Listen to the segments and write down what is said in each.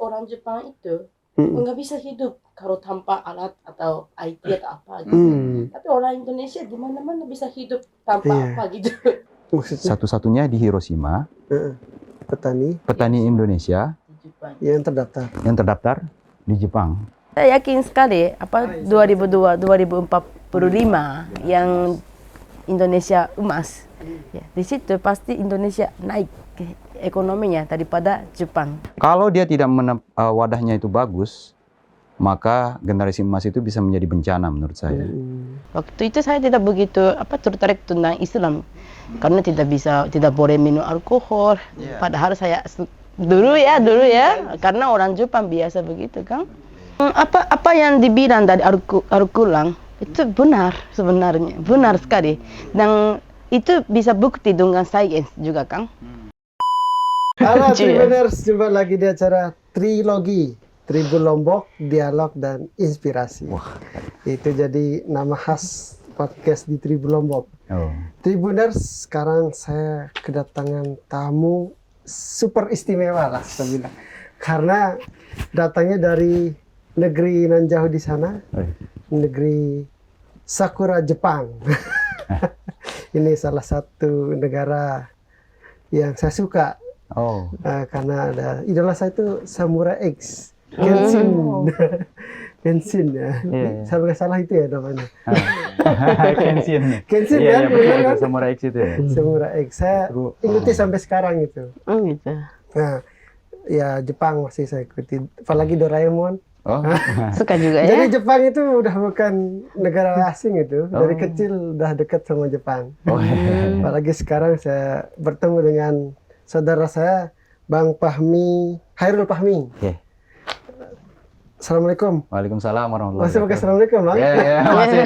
orang Jepang itu nggak bisa hidup kalau tanpa alat atau IT atau apa gitu. Tapi orang Indonesia di mana-mana bisa hidup tanpa apa gitu. Maksudnya Satu-satunya di Hiroshima, petani Indonesia Di Jepang. yang terdaftar di Jepang. Saya yakin sekali 2045 yang Indonesia emas. Ya, di situ pasti Indonesia naik ekonominya daripada Jepang. Kalau dia tidak wadahnya itu bagus, maka generasi emas itu bisa menjadi bencana menurut saya. Waktu itu saya tidak begitu tertarik tentang Islam karena tidak boleh minum alkohol. Padahal saya dulu ya karena orang Jepang biasa begitu kan. Apa yang dibilang dari Al-Quran itu benar sebenarnya, benar sekali. Dan itu bisa bukti dengan sains juga kan. Halo Tribuners, jumpa lagi di acara Trilogi Tribun Lombok, Dialog dan Inspirasi. Itu jadi nama khas podcast di Tribun Lombok. Tribuners, sekarang saya kedatangan tamu super istimewa lah saya bilang. Karena datangnya dari negeri nan jauh di sana, negeri Sakura Jepang. Ini salah satu negara yang saya suka. Karena ada idola saya itu Samurai X, Kenshin. Kenshin ya. Kalau nggak salah itu ya namanya. Kenshin kan? Benar kan? Samurai X itu ya. Samurai X. Saya ikuti sampai sekarang itu. Gitu. Nah, ya Jepang masih saya ikuti. Apalagi Doraemon. Suka juga ya. Jadi Jepang itu udah bukan negara asing itu. Dari kecil udah dekat sama Jepang. Apalagi sekarang saya bertemu dengan saudara saya, Bang Fahmi, Hairul Fahmi. Assalamualaikum. Waalaikumsalam warahmatullahi Masih pakai wabarakatuh. assalamualaikum, Bang? Ya, masih.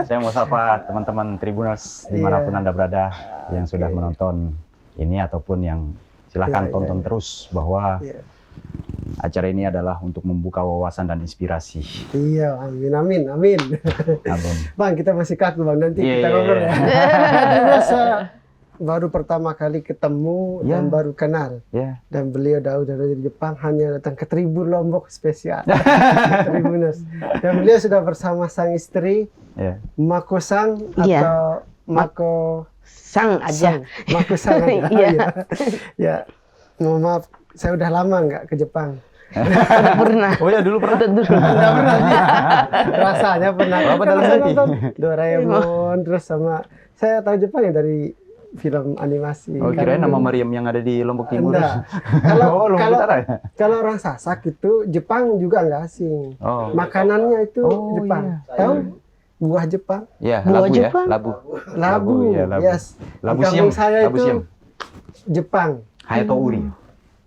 Saya mau sapa teman-teman Tribuners dimanapun Anda berada yang sudah menonton ini ataupun yang silahkan tonton terus bahwa acara ini adalah untuk membuka wawasan dan inspirasi. Iya, amin. Bang, kita masih kaku Bang, nanti kita ngobrol ya. Biasa baru pertama kali ketemu dan baru kenal. Dan beliau dari Jepang hanya datang ke Tribun Lombok spesial. Tribuners. Dan beliau sudah bersama sang istri, Mako-sang atau Sang aja. Mako-sang aja. Ya, mohon maaf, saya udah lama nggak ke Jepang. Pernah. Oh ya, dulu pernah. Nggak pernah. Rasanya pernah. Apa dalam Saya hati? nonton Doraemon, terus sama saya tahu Jepang ya dari film animasi. Oh, kirain nama Mariam yang ada di Lombok Timur. Enggak. Kalau orang Sasak itu Jepang juga nggak asing. Makanannya itu Jepang. Tahu? Buah Jepang. Ya, Buah labu Jepang? ya, labu. Labu. Yes. Labu Di kampung siam. saya Labu itu siam. Jepang. Hayato uri.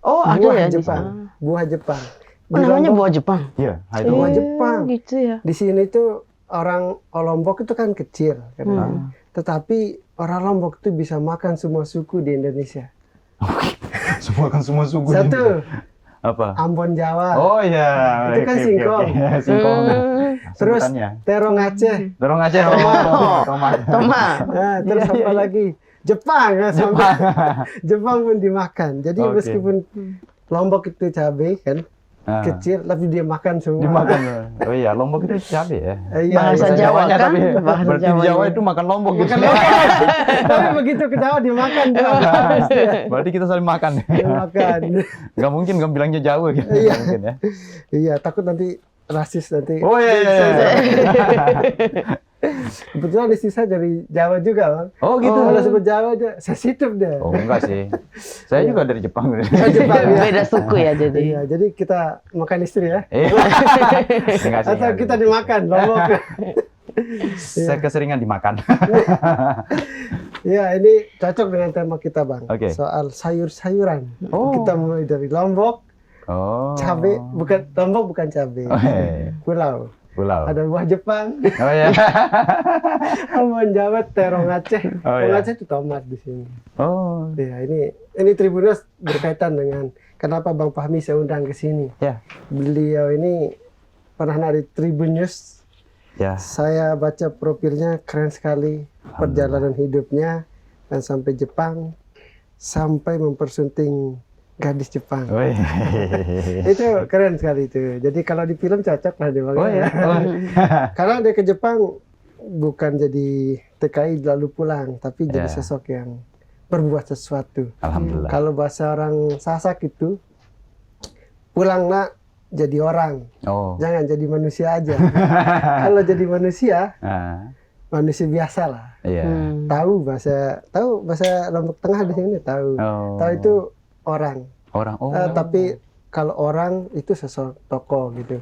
Oh, ada Buah ya di Jepang. sana. Buah Jepang. Oh, namanya buah Jepang. Iya, Hayato Buah uri. Jepang. Gitu ya. Di sini tuh orang Lombok itu kan kecil, kan? Tetapi orang Lombok itu bisa makan semua suku di Indonesia. Semua suku. Satu, Apa? Ambon Jawa. Oh iya. Itu kan singkong. Singkong. Terus Sebutannya. terong Aceh. Dorong aja. Tomat. Nah, terus apa lagi? Jepang ya, sama. Jepang pun dimakan. Jadi meskipun Lombok itu cabai kan kecil, tapi dia makan semua. Dimakan. Oh iya, Lombok itu cabai ya. Bahasa Jawa kan? Tapi Bahasa berarti di Jawanya. Jawa itu makan Lombok gitu. Tapi begitu ke Jawa dimakan dia. Berarti kita saling makan. Dimakan. Gak mungkin gak bilangnya Jawa gitu. Iya. Nggak mungkin ya. Iya, takut nanti rasis nanti. Oh iya. Kebetulan istri saya dari Jawa juga, Bang. Oh gitu. Kalau sebut Jawa aja sensitif deh. Oh enggak sih. Saya juga dari Jepang. Jepang ya. Beda suku ya jadi. Iya, jadi kita makan istri ya. Enggak sih, Atau enggak kita gitu. dimakan, Lombok. Saya keseringan dimakan. Ya, ini cocok dengan tema kita, Bang. Oke. Soal sayur-sayuran. Oh. Kita mulai dari Lombok, cabai, Lombok bukan cabai. Oh, iya. Pulau. Ada buah Jepang. Oh iya. Ambon Jawa, terong Aceh. Oh, Terong iya. Aceh itu tomat di sini. Oh. Ya, ini Tribuners berkaitan dengan kenapa Bang Fahmi saya undang ke sini. Ya. Beliau ini pernah dari Tribun News. Ya. Saya baca profilnya, keren sekali perjalanan hidupnya dan sampai Jepang, sampai mempersunting gadis Jepang. Wih. Itu keren sekali itu. Jadi kalau di film cocok lah dia Bang. Oh ya. Oh. Karena dia ke Jepang bukan jadi TKI lalu pulang, tapi jadi sosok yang berbuat sesuatu. Alhamdulillah. Kalau bahasa orang Sasak itu, pulang nak jadi orang, jangan jadi manusia aja. Kalau jadi manusia, manusia biasa lah. Tahu bahasa Lombok Tengah di sini tahu. Tahu itu orang. Tapi kalau orang itu sesuatu tokoh gitu.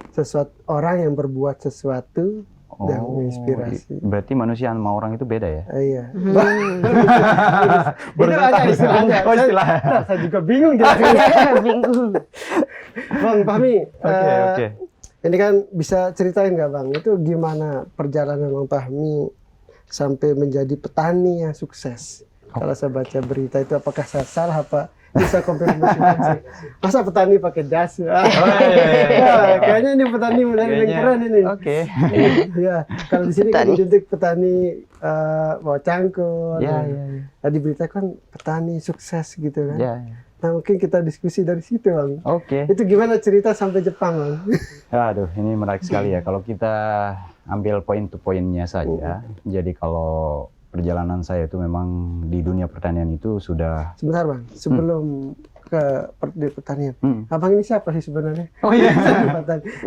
Sesuatu orang yang berbuat sesuatu yang menginspirasi. Berarti manusia sama orang itu beda ya? Iya. Itu aja istilahnya. Saya juga bingung jelasinnya. Bingung. Bang Fahmi, Oke. ini kan bisa ceritain nggak Bang? Itu gimana perjalanan Bang Fahmi sampai menjadi petani yang sukses? Kalau saya baca berita itu apakah saya salah apa? Bisa konfirmasi langsung. Masa petani pakai jas? Kayaknya ini petani menarik yang keren ini. Oke. Ya, kalau di sini kan identik petani bawa cangkul. Nah, diberitakan petani sukses gitu kan. Nah, mungkin kita diskusi dari situ, Bang. Oke. Itu gimana cerita sampai Jepang, Bang? Aduh, ini menarik sekali ya. Kalau kita ambil poin to poinnya saja. Jadi kalau perjalanan saya itu memang di dunia pertanian itu sudah... Sebentar, Bang. Sebelum ke pertanian. Abang ini siapa sih sebenarnya? Oh iya.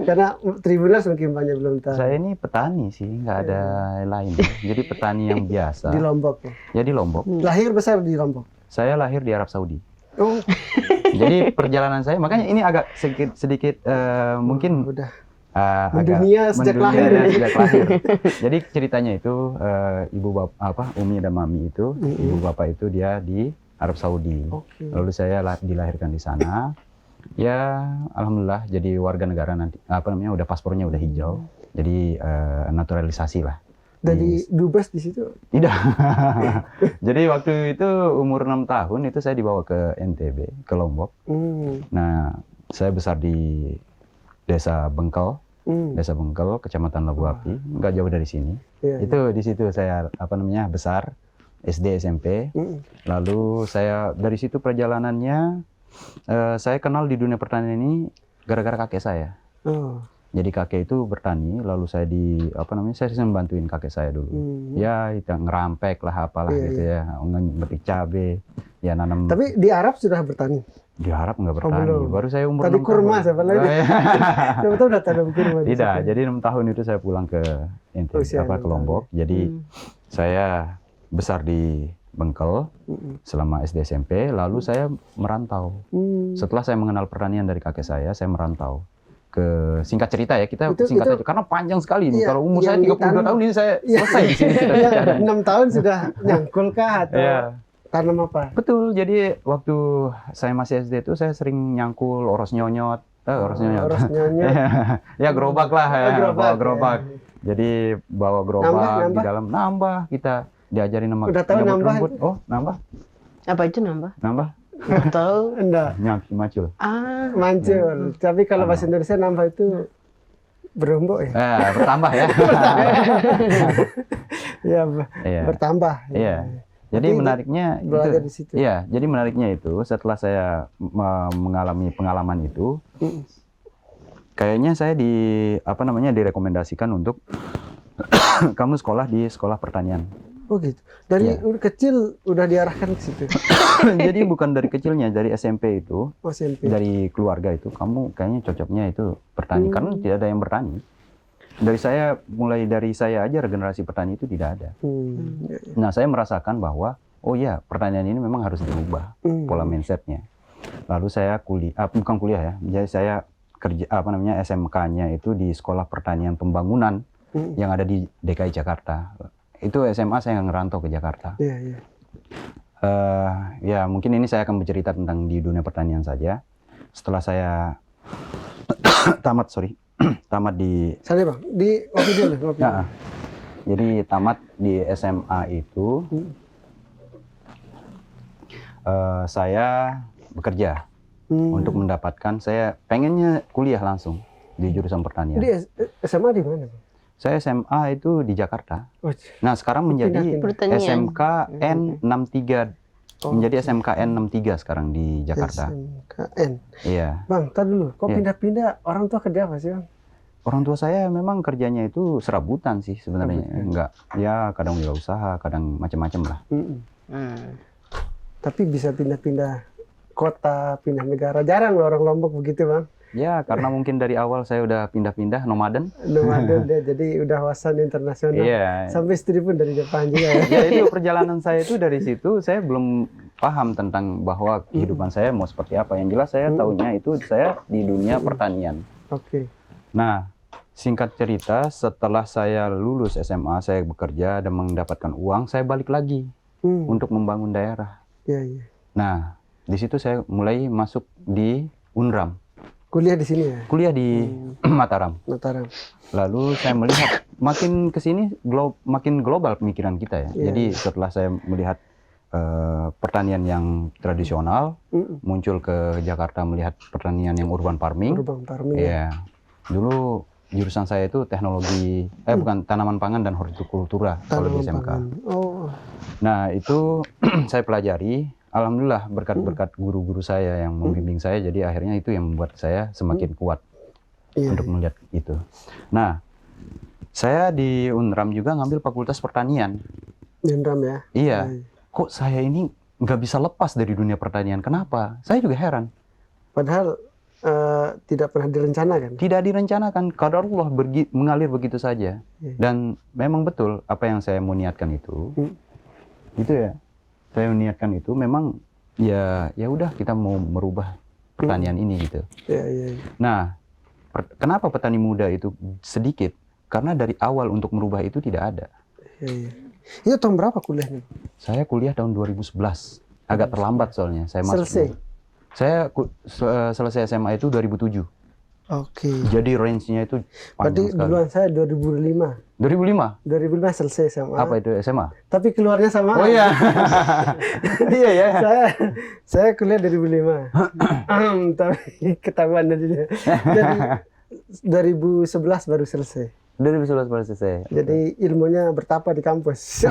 Karena Tribuners mungkin banyak belum tahu. Saya ini petani sih, nggak ada lain. Jadi petani yang biasa. Di Lombok ya? Ya di Lombok. Lahir besar di Lombok? Saya lahir di Arab Saudi. Oh. Jadi perjalanan saya, makanya ini agak sedikit mungkin udah mendunia sejak lahir. Jadi ceritanya itu ibu bapak Umi dan Mami itu, ibu bapak itu dia di Arab Saudi. Lalu saya dilahirkan di sana. Ya alhamdulillah jadi warga negara nanti udah paspornya udah hijau. Jadi naturalisasi lah. Dari dubes di situ? Tidak. Jadi waktu itu umur 6 tahun itu saya dibawa ke NTB, ke Lombok. Nah, saya besar di Desa Bengkel. Desa Bengkel, Kecamatan Labu Api, nggak jauh dari sini. Itu di situ saya besar, SD, SMP. Lalu saya dari situ perjalanannya saya kenal di dunia pertanian ini gara-gara kakek saya. Jadi kakek itu bertani, lalu saya saya membantuin kakek saya dulu. Ya, itu ngerampek lah apalah gitu ya, memetik cabe, ya nanam. Tapi di Arab sudah bertani? Di Arab nggak bertani, baru saya umur 6 tahun. Tadi kurma siapa lagi? Siapa tahu udah tanam kurma. Tidak, jadi 6 tahun itu saya pulang ke ke Lombok. Jadi saya besar di Bengkel selama SD SMP, lalu saya merantau. Setelah saya mengenal pertanian dari kakek saya merantau. Singkat cerita ya, kita singkat aja karena panjang sekali nih. Kalau umur saya 32 tahun ini saya selesai di sini. 6 tahun sudah nyangkul kah atau tanam apa? Betul. Jadi waktu saya masih SD itu saya sering nyangkul oros nyonyot. Oros nyonyot. Ya gerobak lah ya. Bawa gerobak. Jadi bawa gerobak di dalam nambah kita diajarin nama. Udah tahu nambah? Oh, nambah. Apa itu nambah? Nambah. Nggak tahu. Enggak. Macul. Mancul. Tapi kalau bahasa Indonesia nambah itu berombok ya? Bertambah ya. Bertambah. Iya. Jadi menariknya belajar itu, di situ. Iya, jadi menariknya itu setelah saya mengalami pengalaman itu, kayaknya saya direkomendasikan untuk kamu sekolah di sekolah pertanian. Oh gitu. Dari kecil udah diarahkan ke situ. Jadi bukan dari kecilnya, dari SMP itu, SMP. Dari keluarga itu, kamu kayaknya cocoknya itu bertani karena tidak ada yang bertani. Mulai dari saya aja generasi petani itu tidak ada. Nah, saya merasakan bahwa pertanian ini memang harus diubah pola mindsetnya. Lalu saya bukan kuliah ya. Jadi saya kerja SMK-nya itu di Sekolah Pertanian Pembangunan yang ada di DKI Jakarta. Itu SMA saya ngerantau ke Jakarta. Ya mungkin ini saya akan bercerita tentang di dunia pertanian saja. Setelah saya tamat di sana Bang, di ngopi dulu. Jadi tamat di SMA itu saya bekerja untuk mendapatkan, saya pengennya kuliah langsung di jurusan pertanian. Di SMA di mana Bang? Saya SMA itu di Jakarta. Nah sekarang menjadi SMK N63 menjadi SMKN 63 sekarang di Jakarta. SMKN. Iya. Bang, tar dulu. Kok Iya. pindah-pindah? Orang tua kerja apa sih, Bang? Orang tua saya memang kerjanya itu serabutan sih sebenarnya. Serabutan. Enggak, ya kadang wirausaha, kadang macam-macam lah. Tapi bisa pindah-pindah kota, pindah negara. Jarang loh orang Lombok begitu, Bang. Ya, karena mungkin dari awal saya udah pindah-pindah, nomaden. Nomaden dia, jadi udah wawasan internasional. Iya. Sampai istri pun dari Jepang juga ya. Ya itu perjalanan saya itu dari situ saya belum paham tentang bahwa kehidupan saya mau seperti apa. Yang jelas saya tahunya itu saya di dunia pertanian. Oke. Nah, singkat cerita setelah saya lulus SMA, saya bekerja dan mendapatkan uang, saya balik lagi untuk membangun daerah. Iya, iya. Nah, di situ saya mulai masuk di UNRAM. Kuliah di sini ya? Kuliah di Mataram. Mataram. Lalu saya melihat makin kesini makin global pemikiran kita ya. Iya, Jadi setelah saya melihat pertanian yang tradisional, muncul ke Jakarta melihat pertanian yang urban farming. Urban farming. Iya. Dulu jurusan saya itu teknologi, bukan tanaman pangan dan hortikultura kalau di SMK. Pangan. Oh. Nah itu saya pelajari. Alhamdulillah berkat-berkat guru-guru saya yang membimbing saya, jadi akhirnya itu yang membuat saya semakin kuat untuk melihat itu. Nah, saya di UNRAM juga ngambil Fakultas Pertanian. UNRAM ya? Iya. Kok saya ini nggak bisa lepas dari dunia pertanian? Kenapa? Saya juga heran. Padahal tidak pernah direncanakan. Tidak direncanakan, qadarullah mengalir begitu saja. Dan memang betul apa yang saya mau niatkan itu, itu ya. Saya meniatkan itu memang ya udah kita mau merubah pertanian ini gitu. Iya. Nah, kenapa petani muda itu sedikit? Karena dari awal untuk merubah itu tidak ada. Iya. Itu tahun berapa kuliahnya? Saya kuliah tahun 2011. Agak terlambat soalnya saya masuk. Selesai? Saya selesai SMA itu 2007. Oke. Jadi range-nya itu Berarti panjang sekali. duluan saya 2005. 2005? 2005 selesai SMA. Apa itu SMA? Tapi keluarnya sama. Oh iya. Iya ya. Saya kuliah 2005. Tapi ketahuan jadinya. Jadi 2011 baru selesai. 2011 baru selesai. Jadi ilmunya bertapa di kampus.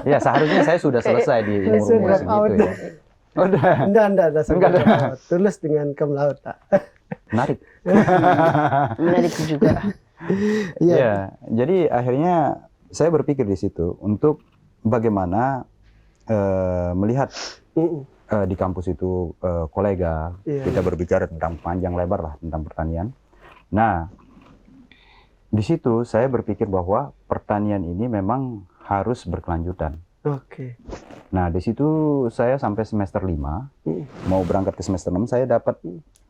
Ya seharusnya saya sudah selesai di umur-umur segitu ya. Udah. Enggak sampai tulus dengan cum laude. Menarik. Menarik juga. Iya. Jadi akhirnya saya berpikir di situ untuk bagaimana melihat di kampus itu kolega kita berbicara tentang panjang lebar lah tentang pertanian. Nah, di situ saya berpikir bahwa pertanian ini memang harus berkelanjutan. Oke. Nah, di situ saya sampai semester 5, mau berangkat ke semester 6, saya dapat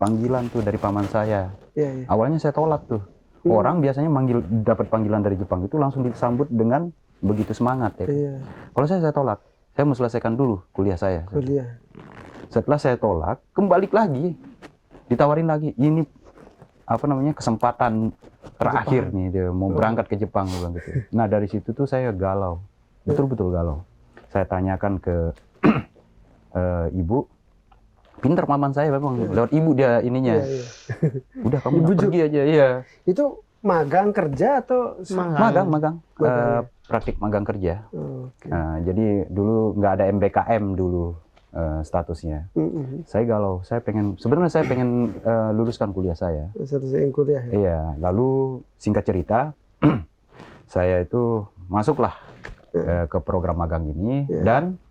panggilan tuh dari paman saya. Iya. Awalnya saya tolak tuh. Orang biasanya dapat panggilan dari Jepang itu langsung disambut dengan begitu semangat ya. Iya. Kalau saya tolak. Saya mau selesaikan dulu kuliah saya. Kuliah. Setelah saya tolak, kembali lagi. Ditawarin lagi. Ini apa namanya kesempatan terakhir nih dia mau berangkat ke Jepang gitu. Nah, dari situ tuh saya galau. Betul-betul galau. Saya tanyakan ke ibu, pinter paman saya memang lewat ibu dia ininya. Iya. Udah kamu pergi aja, iya. Itu magang kerja atau Magang. Praktik magang kerja. Oke. Nah, jadi dulu nggak ada MBKM dulu statusnya. Saya galau. Sebenarnya saya pengen luluskan kuliah saya. Selesai kuliah ya? Iya. Lalu singkat cerita, saya itu masuklah ke program magang ini dan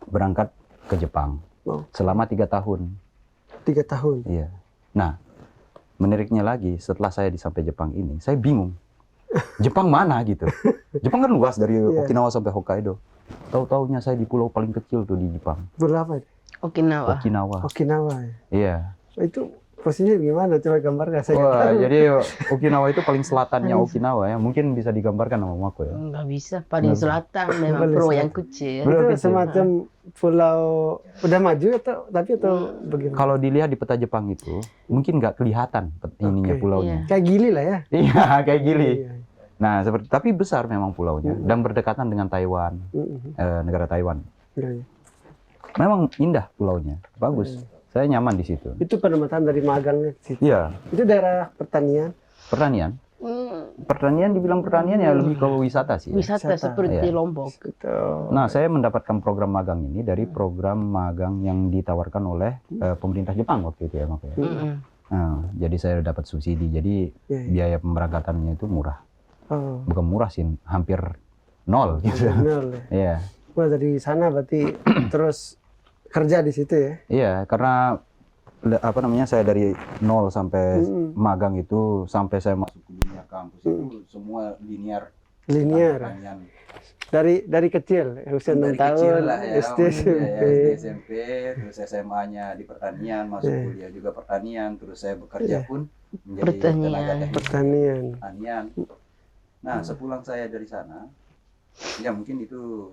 berangkat ke Jepang selama 3 tahun. 3 tahun? Iya. Nah, menariknya lagi setelah saya sampai Jepang ini, saya bingung. Jepang mana gitu? Jepang kan luas dari Okinawa sampai Hokkaido. Tahu-taunya saya di pulau paling kecil tuh di Jepang. Pulau apa? Okinawa. Okinawa ya? Iya. Itu posisinya gimana? Coba gambarkan saya. Wah, jadi Okinawa itu paling selatannya Okinawa ya. Mungkin bisa digambarkan sama Mako ya. Nggak bisa, paling selatan memang pulau yang kecil. Itu semacam pulau udah maju atau bagaimana? Kalau dilihat di peta Jepang itu, mungkin nggak kelihatan ininya pulaunya. Kayak Gili lah ya? Iya, kayak Gili. Nah, tapi besar memang pulaunya dan berdekatan dengan Taiwan, negara Taiwan. Memang indah pulaunya, bagus. Saya nyaman di situ. Itu penemuan dari magangnya. Iya. Itu daerah pertanian. Pertanian. Pertanian dibilang pertanian ya lebih ke wisata sih. Ya. Wisata seperti Iya. Lombok. Nah, saya mendapatkan program magang ini dari program magang yang ditawarkan oleh pemerintah Jepang waktu itu ya, Mak. Ya. Nah, jadi saya dapat subsidi. Jadi biaya pemberangkatannya itu murah. Bukan murah sih, hampir nol gitu. Nol, Iya. Wah, dari sana berarti terus kerja di situ ya? Iya, karena saya dari nol sampai magang itu sampai saya masuk ke dunia kampus itu semua linear. Pertanian. Dari kecil, usia 6 tahun, lah ya, SD, SMP. SMP, terus SMA-nya di pertanian, masuk kuliah juga pertanian, terus saya bekerja pun menjadi tenaga teknis pertanian. Nah, sepulang saya dari sana, ya mungkin itu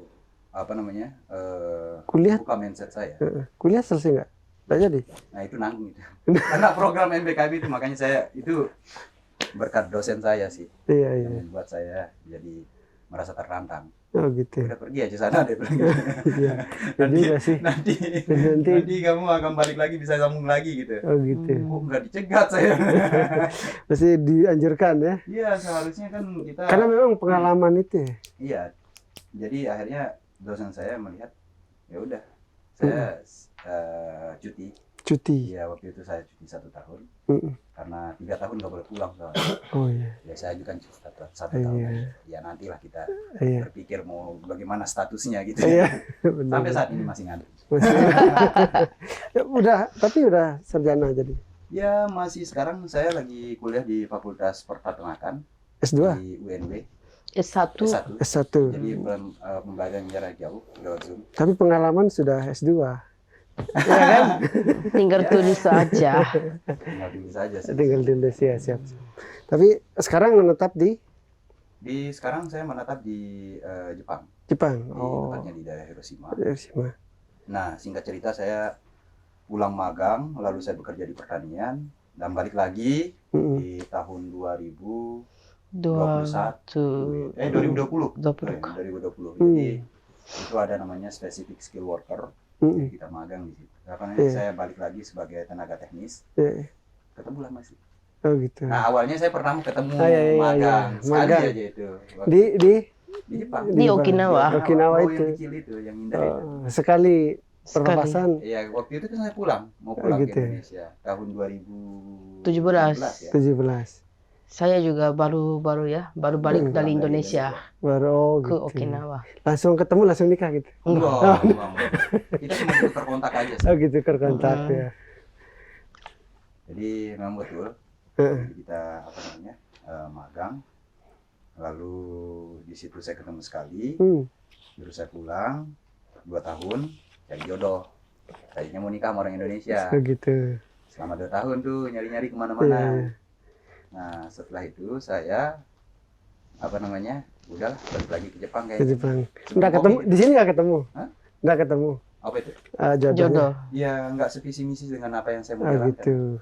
kuliah buka mindset saya. Kuliah selesai nggak? Nggak jadi? Nah, itu nanggung itu. Karena program MBKB itu makanya saya itu berkat dosen saya sih. Iya. Yang membuat saya jadi merasa tertantang. Oh gitu. Udah pergi aja sana deh. Iya. nanti kamu akan balik lagi bisa sambung lagi gitu. Oh gitu. Oh, nggak dicegat saya. Masih dianjurkan ya? Iya, seharusnya kan kita. Karena memang pengalaman itu ya. Iya. Jadi akhirnya dosen saya melihat ya udah saya cuti. Iya, waktu itu saya cuti 1 tahun. Karena 3 tahun nggak boleh pulang soalnya. Oh iya. Ya saya ajukan cuti 1 tahun. Ya nantilah kita berpikir mau bagaimana statusnya gitu. Iya. Sampai saat ini masih ngantri. Tapi udah sarjana jadi. Ya masih sekarang saya lagi kuliah di Fakultas Perpeternakan. S2 di UNB. S1. Jadi pembelajaran jarak jauh lewat Zoom. Tapi pengalaman sudah S2. Ya kan? Tinggal tulis saja. Tinggal tulis ya, siap. Tapi sekarang menetap di sekarang saya menetap di Jepang. Oh. Tepatnya di daerah Hiroshima. Nah, singkat cerita saya pulang magang, lalu saya bekerja di pertanian dan balik lagi di tahun 2020. Jadi itu ada namanya specific skill worker. Jadi kita magang di situ. Karena saya balik lagi sebagai tenaga teknis. Ketemu lah masih. Oh gitu. Nah, awalnya saya pertama ketemu magang. Sekali aja itu. Di Jepang. Di Okinawa. Okinawa itu. Yang kecil itu, yang indah itu. Sekali perlepasan. Iya, waktu itu kan saya mau pulang ke Indonesia tahun 2017 ya. 17. Saya juga baru balik dari Indonesia. Baru ke Okinawa. Langsung ketemu, langsung nikah gitu? Enggak. Kita cuma tukar kontak aja sih. Oh gitu, tukar kontak ya. Jadi memang betul. Jadi kita magang. Lalu di situ saya ketemu sekali. Terus saya pulang 2 tahun cari jodoh. Tadinya mau nikah sama orang Indonesia. Oh gitu. Selama 2 tahun tuh nyari-nyari kemana-mana. Nah, setelah itu saya udahlah balik lagi ke Jepang kayaknya. Ke Jepang. Enggak ketemu di sini, enggak ketemu. Hah? Enggak ketemu. Apa itu? Jodoh. Ya, enggak sevisi misi dengan apa yang saya mau jalankan. Gitu.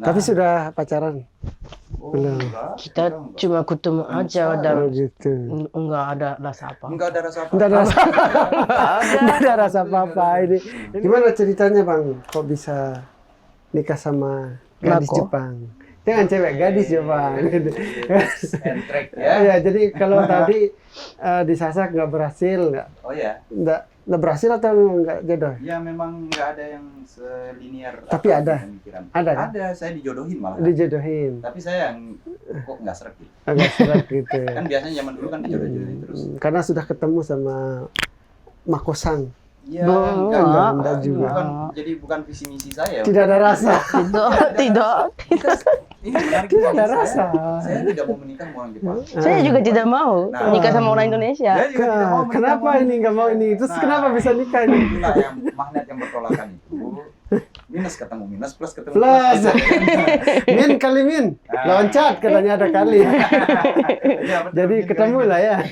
Nah, tapi sudah pacaran? Belum. Kita cuma ketemu aja dan gitu. Enggak ada rasa apa. Enggak ada rasa apa. Enggak ada rasa apa-apa ini. Gimana ceritanya, Bang? Kok bisa nikah sama gadis Jepang? Jangan cewek, gadis Jepang. Ya, jadi kalau tadi disasak nggak berhasil, nggak? Oh ya. Nggak berhasil atau nggak jodoh? Ya memang nggak ada yang selinier. Tapi ada. Ada. Kan? Ada, saya dijodohin malah. Dijodohin. Tapi saya kok nggak seret gitu. Nggak seret gitu. Kan biasanya zaman dulu kan dijodohin terus. Karena sudah ketemu sama Makosang. Ya, enggak juga. Bukan visi misi saya. Tidak ada rasa. Tidak. Ini menarik. Tidak ada rasa. Saya tidak mau menikah sama orang Jepang. Saya juga tidak mau nikah sama orang Indonesia. Kenapa ini nggak mau ini? Terus kenapa bisa nikah ini? Itulah yang magnet yang bertolakan itu. Minus ketemu minus, plus ketemu plus. Min kali min. Loncat katanya ada kali. Jadi ketemu lah ya.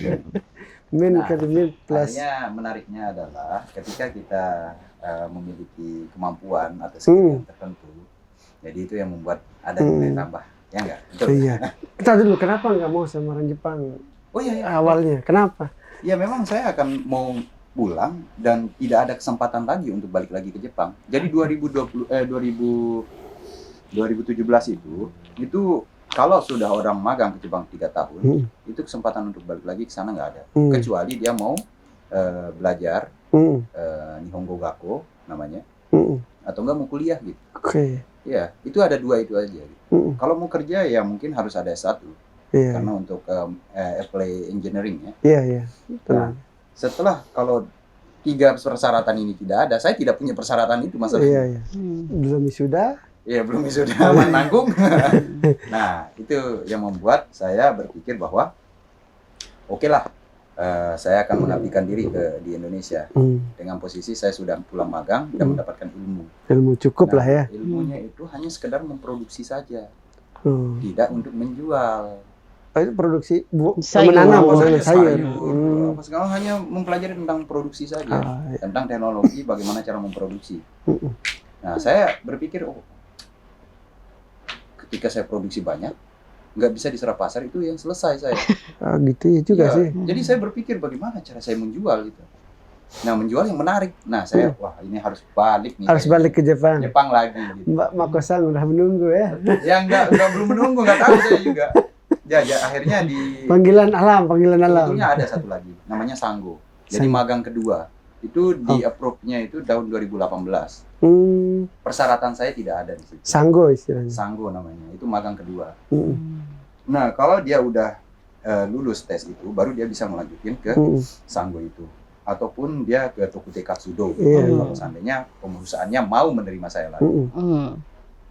Min kali min plus. Artinya menariknya adalah ketika kita memiliki kemampuan atau skill yang tertentu. Jadi itu yang membuat ada nilai tambah, ya enggak? Betul. Iya. Kita dulu kenapa nggak mau sama orang Jepang? Oh iya. Awalnya, kenapa? Ya memang saya akan mau pulang dan tidak ada kesempatan lagi untuk balik lagi ke Jepang. Jadi 2017 itu kalau sudah orang magang ke Jepang 3 tahun, itu kesempatan untuk balik lagi ke sana nggak ada. Kecuali dia mau belajar Nihongo Gakko namanya, atau enggak mau kuliah gitu. Oke. Ya, itu ada 2 itu aja. Gitu. Kalau mau kerja ya mungkin harus ada S1. Iya. Karena untuk apply engineering ya. Iya, iya. Nah, setelah kalau 3 persyaratan ini tidak ada, saya tidak punya persyaratan itu masalahnya. Iya, iya. Belum wisuda. Iya, belum sudah menanggung. Nah, itu yang membuat saya berpikir bahwa oke lah, saya akan mengabdikan diri di Indonesia. Dengan posisi saya sudah pulang magang dan mendapatkan ilmu. Ilmu cukup lah ya. Ilmunya itu hanya sekedar memproduksi saja, tidak untuk menjual. Itu produksi Sayur. menanam Sayur. sayur. Apa segala hanya mempelajari tentang produksi saja, Iya. tentang teknologi bagaimana cara memproduksi. Nah, saya berpikir, ketika saya produksi banyak, nggak bisa diserap pasar, itu yang selesai saya. Gitu ya juga Ya, sih. jadi saya berpikir bagaimana cara saya menjual gitu. Nah, menjual yang menarik. Nah, saya wah ini harus balik nih. Harus balik ke Jepang. Jepang lagi. Gitu. Mbak Makosang udah menunggu ya. Ya nggak belum menunggu, nggak tahu saya juga. Ya, akhirnya Panggilan alam. sebetulnya ada satu lagi, namanya Sanggo. Jadi magang kedua. Itu di approve-nya itu tahun 2018. Persyaratan saya tidak ada di situ. Sanggo istilahnya. Sanggo namanya. Itu magang kedua. Nah, kalau dia udah lulus tes itu, baru dia bisa melanjutin ke Sanggo itu. Ataupun dia ke Tokute Katsudo. Kalau seandainya perusahaannya mau menerima saya lagi.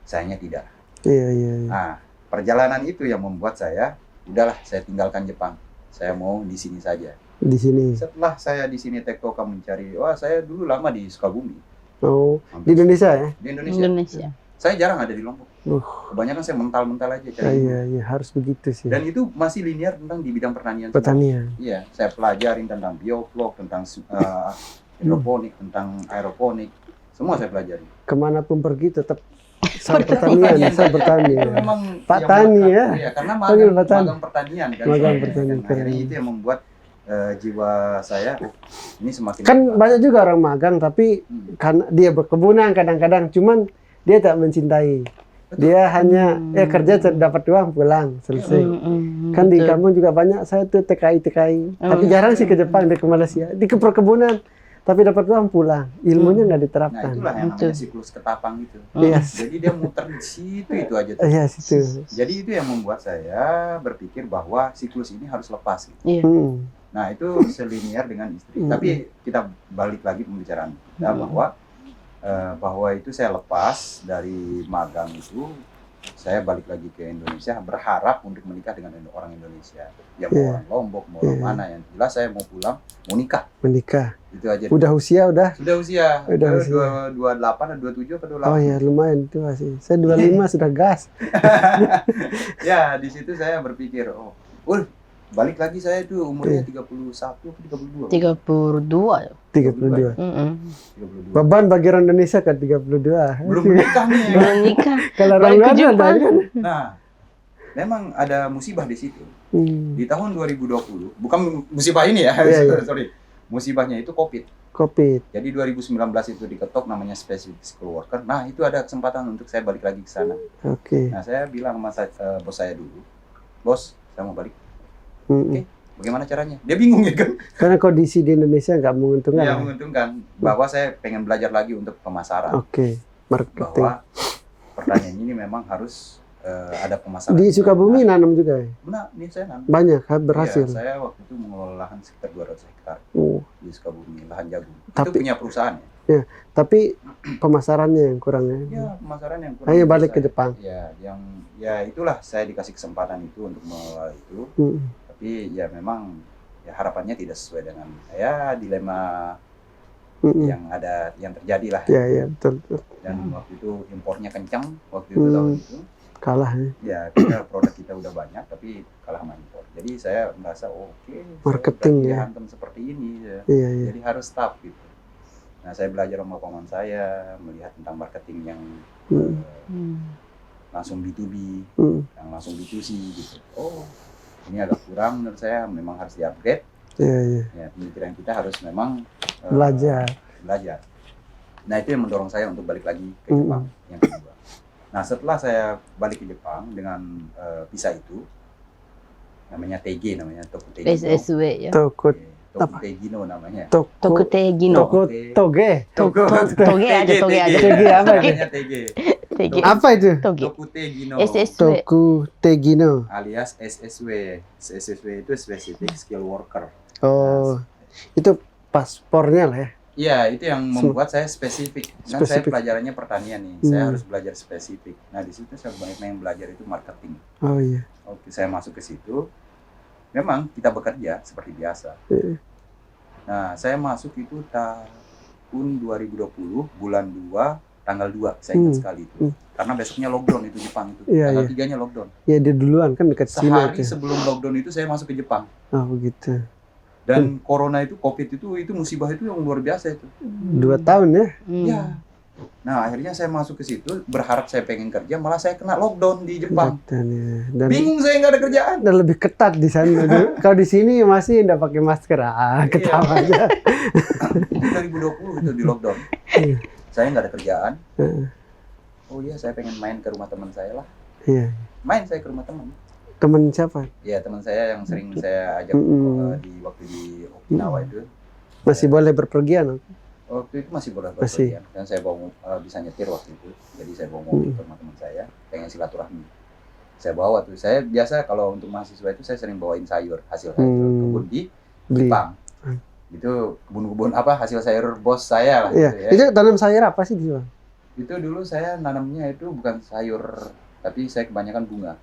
Sayangnya tidak. Iya. Nah, perjalanan itu yang membuat saya, udahlah saya tinggalkan Jepang. Saya mau di sini saja. Di sini. Setelah saya di sini tektoka mencari, saya dulu lama di Sukabumi. Oh, di Indonesia ya? Di Indonesia. Indonesia. Saya jarang ada di Lombok. Kebanyakan saya mental-mental aja cari. Iya, harus begitu sih. Dan itu masih linear tentang di bidang pertanian. Pertanian. Iya, saya pelajarin tentang bioflok, tentang hidroponik, tentang aeroponik. Semua saya pelajari. Kemanapun pergi tetap soal pertanian, soal bertani. Itu memang Pak yang Tani melekat, ya. Iya, karena Panggil Pak Tani. magang pertanian kan. Magang pertanian, Kan akhirnya keren. itu yang membuat jiwa saya ini semakin Kan berkembang. banyak juga orang magang tapi karena dia berkebunan kadang-kadang cuman dia tak mencintai. Dia hanya kerja dapat uang pulang selesai. Kan di kampung juga banyak saya tuh TKI. Tapi jarang sih ke Jepang, di ke Malaysia, di ke perkebunan. Tapi dapat uang pulang, ilmunya nggak Nah, diterapkan. itulah yang namanya siklus ketapang itu. Yes. Jadi dia muter di situ itu aja tuh. Iya situ. Jadi itu yang membuat saya berpikir bahwa siklus ini harus lepas gitu. Iya. Nah, itu selinier dengan istri. Tapi kita balik lagi pembicaraan kita bahwa itu saya lepas dari magang itu, saya balik lagi ke Indonesia berharap untuk menikah dengan orang Indonesia. Ya mau orang Lombok, mau orang mana, yang jelas saya mau pulang, mau nikah. Menikah. Itu aja. Udah usia udah. Sudah usia. Udah usia. 28 atau 27 atau 28. Oh ya lumayan itu masih. Saya 25 sudah gas. Ya, di situ saya berpikir, balik lagi saya itu umurnya 31 atau 32. 32. 32. 32. Beban bagi orang Indonesia kan 32. Belum menikah nih. Belum nikah. Kalau orang Balik ke luar Jepang. kan. Nah, memang ada musibah di situ. Di tahun 2020, bukan musibah ini ya, sorry. Musibahnya itu COVID. Jadi 2019 itu diketok namanya specific skill worker. Nah, itu ada kesempatan untuk saya balik lagi ke sana. Oke. Nah, saya bilang sama bos saya dulu, "Bos, saya mau balik." Oke, bagaimana caranya? Dia bingung ya kan? Karena kondisi di Indonesia nggak menguntungkan. Iya, menguntungkan. Bahwa saya pengen belajar lagi untuk pemasaran. Oke, marketing. Bahwa pertanian ini memang harus ada pemasaran. Di Sukabumi nanam juga ya? Benar, ini saya nanam. Banyak, berhasil. Iya, saya waktu itu mengelola lahan sekitar 200 hektar di Sukabumi, lahan jagung. Itu punya perusahaan ya? Ya, tapi pemasarannya yang kurang ya? Ya, pemasaran yang kurang. Hanya balik ke Jepang. Ya itulah saya dikasih kesempatan itu untuk mengelola itu. Tapi ya memang ya harapannya tidak sesuai dengan dilema yang ada, yang terjadi lah. Iya, betul. Dan waktu itu impornya kencang, waktu itu tahun itu. Kalah ya? Ya, produk kita udah banyak, tapi kalah sama impor. Jadi saya merasa marketing saya ya? hantam seperti ini. Ya. Iya. Jadi harus stop gitu. Nah, saya belajar sama paman saya, melihat tentang marketing yang langsung B2B, yang langsung B2C gitu. Ini agak kurang menurut saya, memang harus di-upgrade. Iya. Ya, pemikiran kita harus memang belajar. Nah, itu yang mendorong saya untuk balik lagi ke Jepang yang kedua. Nah, setelah saya balik ke Jepang dengan visa itu, namanya TG, namanya Toku Tegino. SSW ya. Toko Toku Tegino namanya. Toku Tegino. Toko Toge. Toge aja, toge aja. TG apa itu? Namanya TG. TG. Apa itu? Toge. Toku Tegino. SSW. Toku Tegino. Alias SSW. SSW itu Specific Skill Worker. Oh, itu paspornya lah ya. Iya, itu yang membuat saya spesifik. Kan saya Spesifik. pelajarannya pertanian nih. Saya harus belajar spesifik. Nah, di situ saya banyak yang belajar itu marketing. Oh iya. Oke, saya masuk ke situ. Memang kita bekerja seperti biasa. Nah, saya masuk itu tahun 2020, bulan 2, tanggal 2, saya ingat sekali itu. Karena besoknya lockdown itu Jepang itu. Iya, Tanggal iya. 3-nya lockdown. Ya dia duluan kan dekat Cina Sehari itu. sebelum lockdown itu saya masuk ke Jepang. Oh begitu. Dan corona itu, COVID itu musibah itu yang luar biasa itu. 2 tahun ya. Ya. Nah, akhirnya saya masuk ke situ, berharap saya pengen kerja, malah saya kena lockdown di Jepang. Dan, ya. Dan Bingung saya nggak ada kerjaan. dan lebih ketat di sana. Kalau di sini masih nggak pakai masker, ketawa aja. Itu 2020 itu di lockdown. Iya. Saya nggak ada kerjaan. Heeh. Oh iya, saya pengen main ke rumah teman saya lah. Iya. Main saya ke rumah teman. Temen siapa? Ya, teman saya yang sering saya ajak di waktu di Okinawa itu. Masih boleh berpergian? Waktu itu masih boleh Masih. berpergian. Dan saya bawa bisa nyetir waktu itu. Jadi saya bawa mobil ke rumah teman saya, pengen silaturahmi. Saya bawa tuh. Saya biasa kalau untuk mahasiswa itu saya sering bawain sayur, hasil sayur kebun di Beli. Jepang. Itu kebun-kebun apa hasil sayur bos saya lah Iya. gitu ya. Itu tanam sayur apa sih di sana? Itu dulu saya nanamnya itu bukan sayur, tapi saya kebanyakan bunga.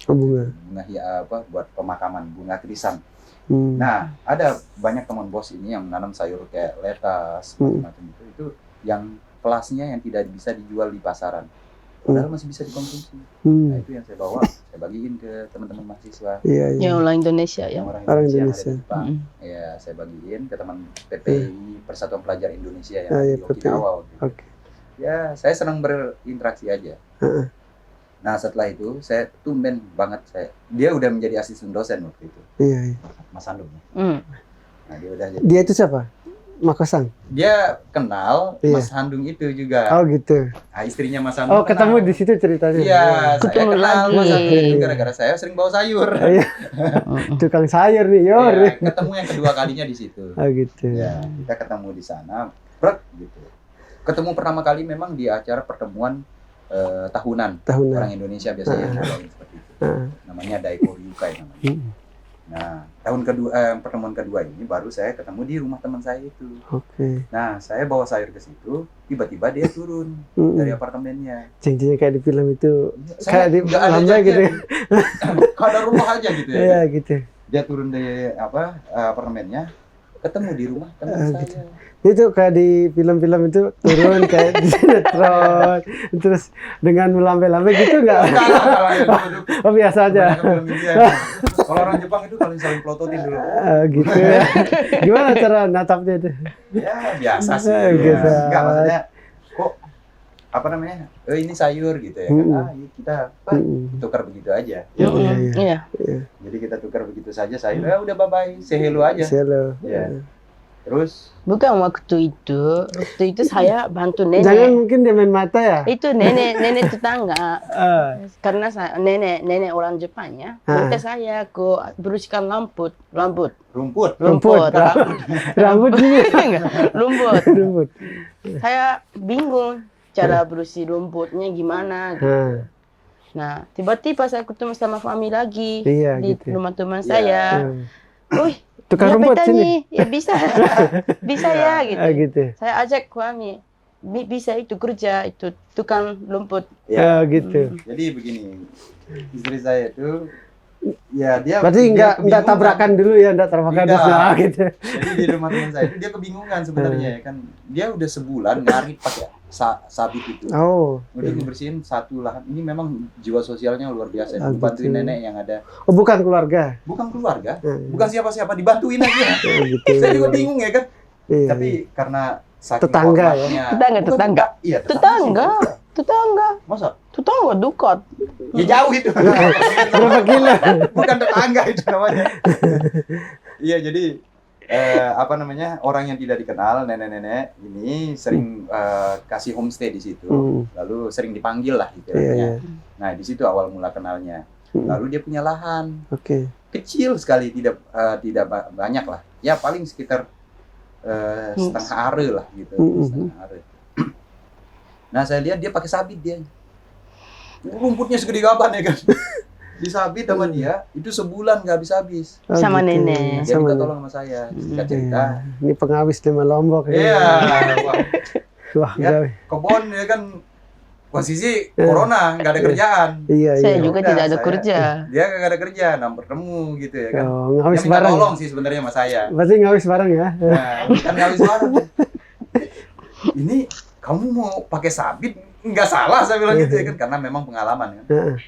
Oh, bunga. Bunga buat pemakaman, bunga krisan. Hmm. Nah, ada banyak teman bos ini yang nanam sayur kayak letas, macam-macam itu yang kelasnya yang tidak bisa dijual di pasaran. Padahal masih bisa dikonsumsi. Nah, itu yang saya bawa, saya bagiin ke teman-teman mahasiswa. Iya, iya. Yang orang Indonesia ya. Yang orang Orang Indonesia yang ada Indonesia. di Jepang. Ya, saya bagiin ke teman PPI, Persatuan Pelajar Indonesia yang ada iya, di Okinawa. Gitu. Oke. Ya, saya senang berinteraksi aja. Nah, setelah itu saya tumben banget dia udah menjadi asisten dosen waktu itu. Iya, iya. Mas Handung. Nah, dia udah jadi. Dia itu siapa? Makosang. Dia kenal Iya. Mas Handung itu juga. Oh gitu. Nah, istrinya Mas Handung. Oh ketemu di situ ceritanya. Iya, saya Ketemu kenal lagi. Mas Handung itu gara-gara saya sering bawa sayur. Iya. Tukang sayur nih, Yor. Iya, ketemu yang kedua kalinya di situ. Oh gitu. Ya, kita ketemu di sana, gitu. Ketemu pertama kali memang di acara pertemuan tahunan orang Indonesia biasanya ngadain seperti itu. Namanya Daiko Ryukai namanya. Nah, pertemuan kedua ini baru saya ketemu di rumah teman saya itu. Oke. Nah, saya bawa sayur ke situ, tiba-tiba dia turun dari apartemennya. Cincin kayak di film itu, Saya kayak di nggak ada Lamba gitu. janjian. Kada rumah aja gitu ya. Iya gitu. Dia turun dari apartemennya, ketemu di rumah teman Gitu. saya. Itu kayak di film-film itu turun kayak di sinetron, terus dengan melambai-lambai gitu nggak? Oh biasa aja. Kalau orang Jepang itu paling saling pelototin dulu. Gitu. Gimana cara natapnya itu? Ya biasa sih. Biasa. Enggak maksudnya kok ini sayur gitu ya kan. Kita tukar begitu aja. Iya. Jadi kita tukar begitu saja sayur. Ya udah bye-bye, say hello aja. Hello. Ya. Terus Bukan waktu itu saya bantu nenek. Jangan mungkin dia main mata ya? Itu nenek tetangga. Karena nenek orang Jepang ya. Minta saya bersihkan rumput. Rumput. Rumput Rumput. Saya bingung cara bersih rumputnya gimana gitu. Nah, tiba-tiba saya ketemu sama Fami lagi di rumah teman saya. Wih, tukang ya rumput petani, sini. ya bisa ya gitu. Gitu. Saya ajak Fami, bisa itu kerja itu tukang rumput. Ya gitu. Jadi begini, istri saya itu ya dia berarti dia enggak tabrakan dulu ya, enggak tabrakan dulu gitu. Jadi di rumah teman saya itu dia kebingungan sebenarnya ya kan. Dia udah sebulan nyari pakai sabit itu. Udah ngebersihin satu lahan. Ini memang jiwa sosialnya luar biasa. Bantuin nenek yang ada. Oh, bukan keluarga. Bukan keluarga. Bukan siapa-siapa, dibantuin aja. Gitu. Saya juga bingung ya kan. Iya, tapi karena saking tetangga hormatnya, tetangga. Iya, tetangga. Masa? Tetangga dekat. Ya jauh itu. Berapa kilo? Bukan tetangga itu namanya. Iya, jadi apa namanya, orang yang tidak dikenal, nenek-nenek ini sering kasih homestay di situ, lalu sering dipanggil lah gitu. Nah di situ awal mula kenalnya. Lalu dia punya lahan, kecil sekali, tidak banyak lah, ya paling sekitar setengah are lah gitu, setengah are. Nah saya lihat dia pakai sabit dia, rumputnya segede gaban ya kan. Disabit sama dia, itu sebulan nggak habis-habis. Sama gitu. nenek. Dia minta tolong sama saya, cerita. Ini pengawis 5 Lombok. Iya, Wah, ya, kebon ya kan posisi corona, nggak ada kerjaan. Iya, Saya iya. juga tidak ada kerja. Dia nggak ada kerja, bertemu gitu ya kan. Oh, Dia ngawis minta bareng. tolong sih sebenarnya sama saya. Berarti ngawis bareng ya? Nah, kan ngawis bareng. Ini kamu mau pakai sabit, nggak salah saya bilang gitu ya kan, karena memang pengalaman kan.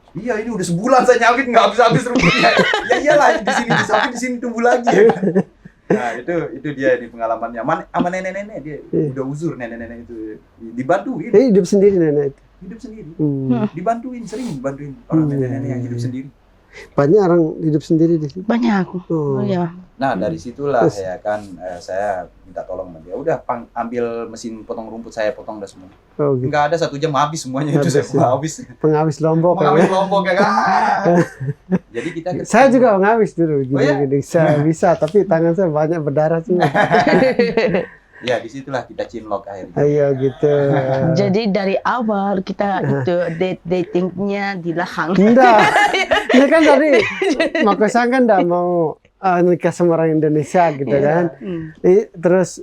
Iya, ini udah sebulan saya nyabit nggak habis-habis rumputnya. Ya iyalah, di sini disabit, di sini tumbuh lagi ya kan. Nah, itu dia di pengalamannya. Sama nenek-nenek dia udah uzur, nenek-nenek itu dibantuin. Hidup sendiri nenek itu. Hidup sendiri. Dibantuin, sering dibantuin orang nenek-nenek yang hidup sendiri. Banyak orang hidup sendiri di situ. Banyak. Oh. Oh ya. Nah, dari situlah ya kan saya minta tolong sama dia. Udah ambil mesin potong rumput, saya potong dah semua. Oh, gitu. Nggak ada 1 jam habis semuanya itu, saya habis. Pengawis Lombok. Mengawis Lombok ya kan. Jadi kita Saya juga ngawis dulu Oh, ya? gini. Saya bisa, tapi tangan saya banyak berdarah semua. ya disitulah kita cinlok akhirnya. Ayo gitu. Jadi dari awal kita itu datingnya di lahang. Enggak. Ini kan tadi Makosang kan enggak mau nikah sama orang Indonesia gitu kan. Terus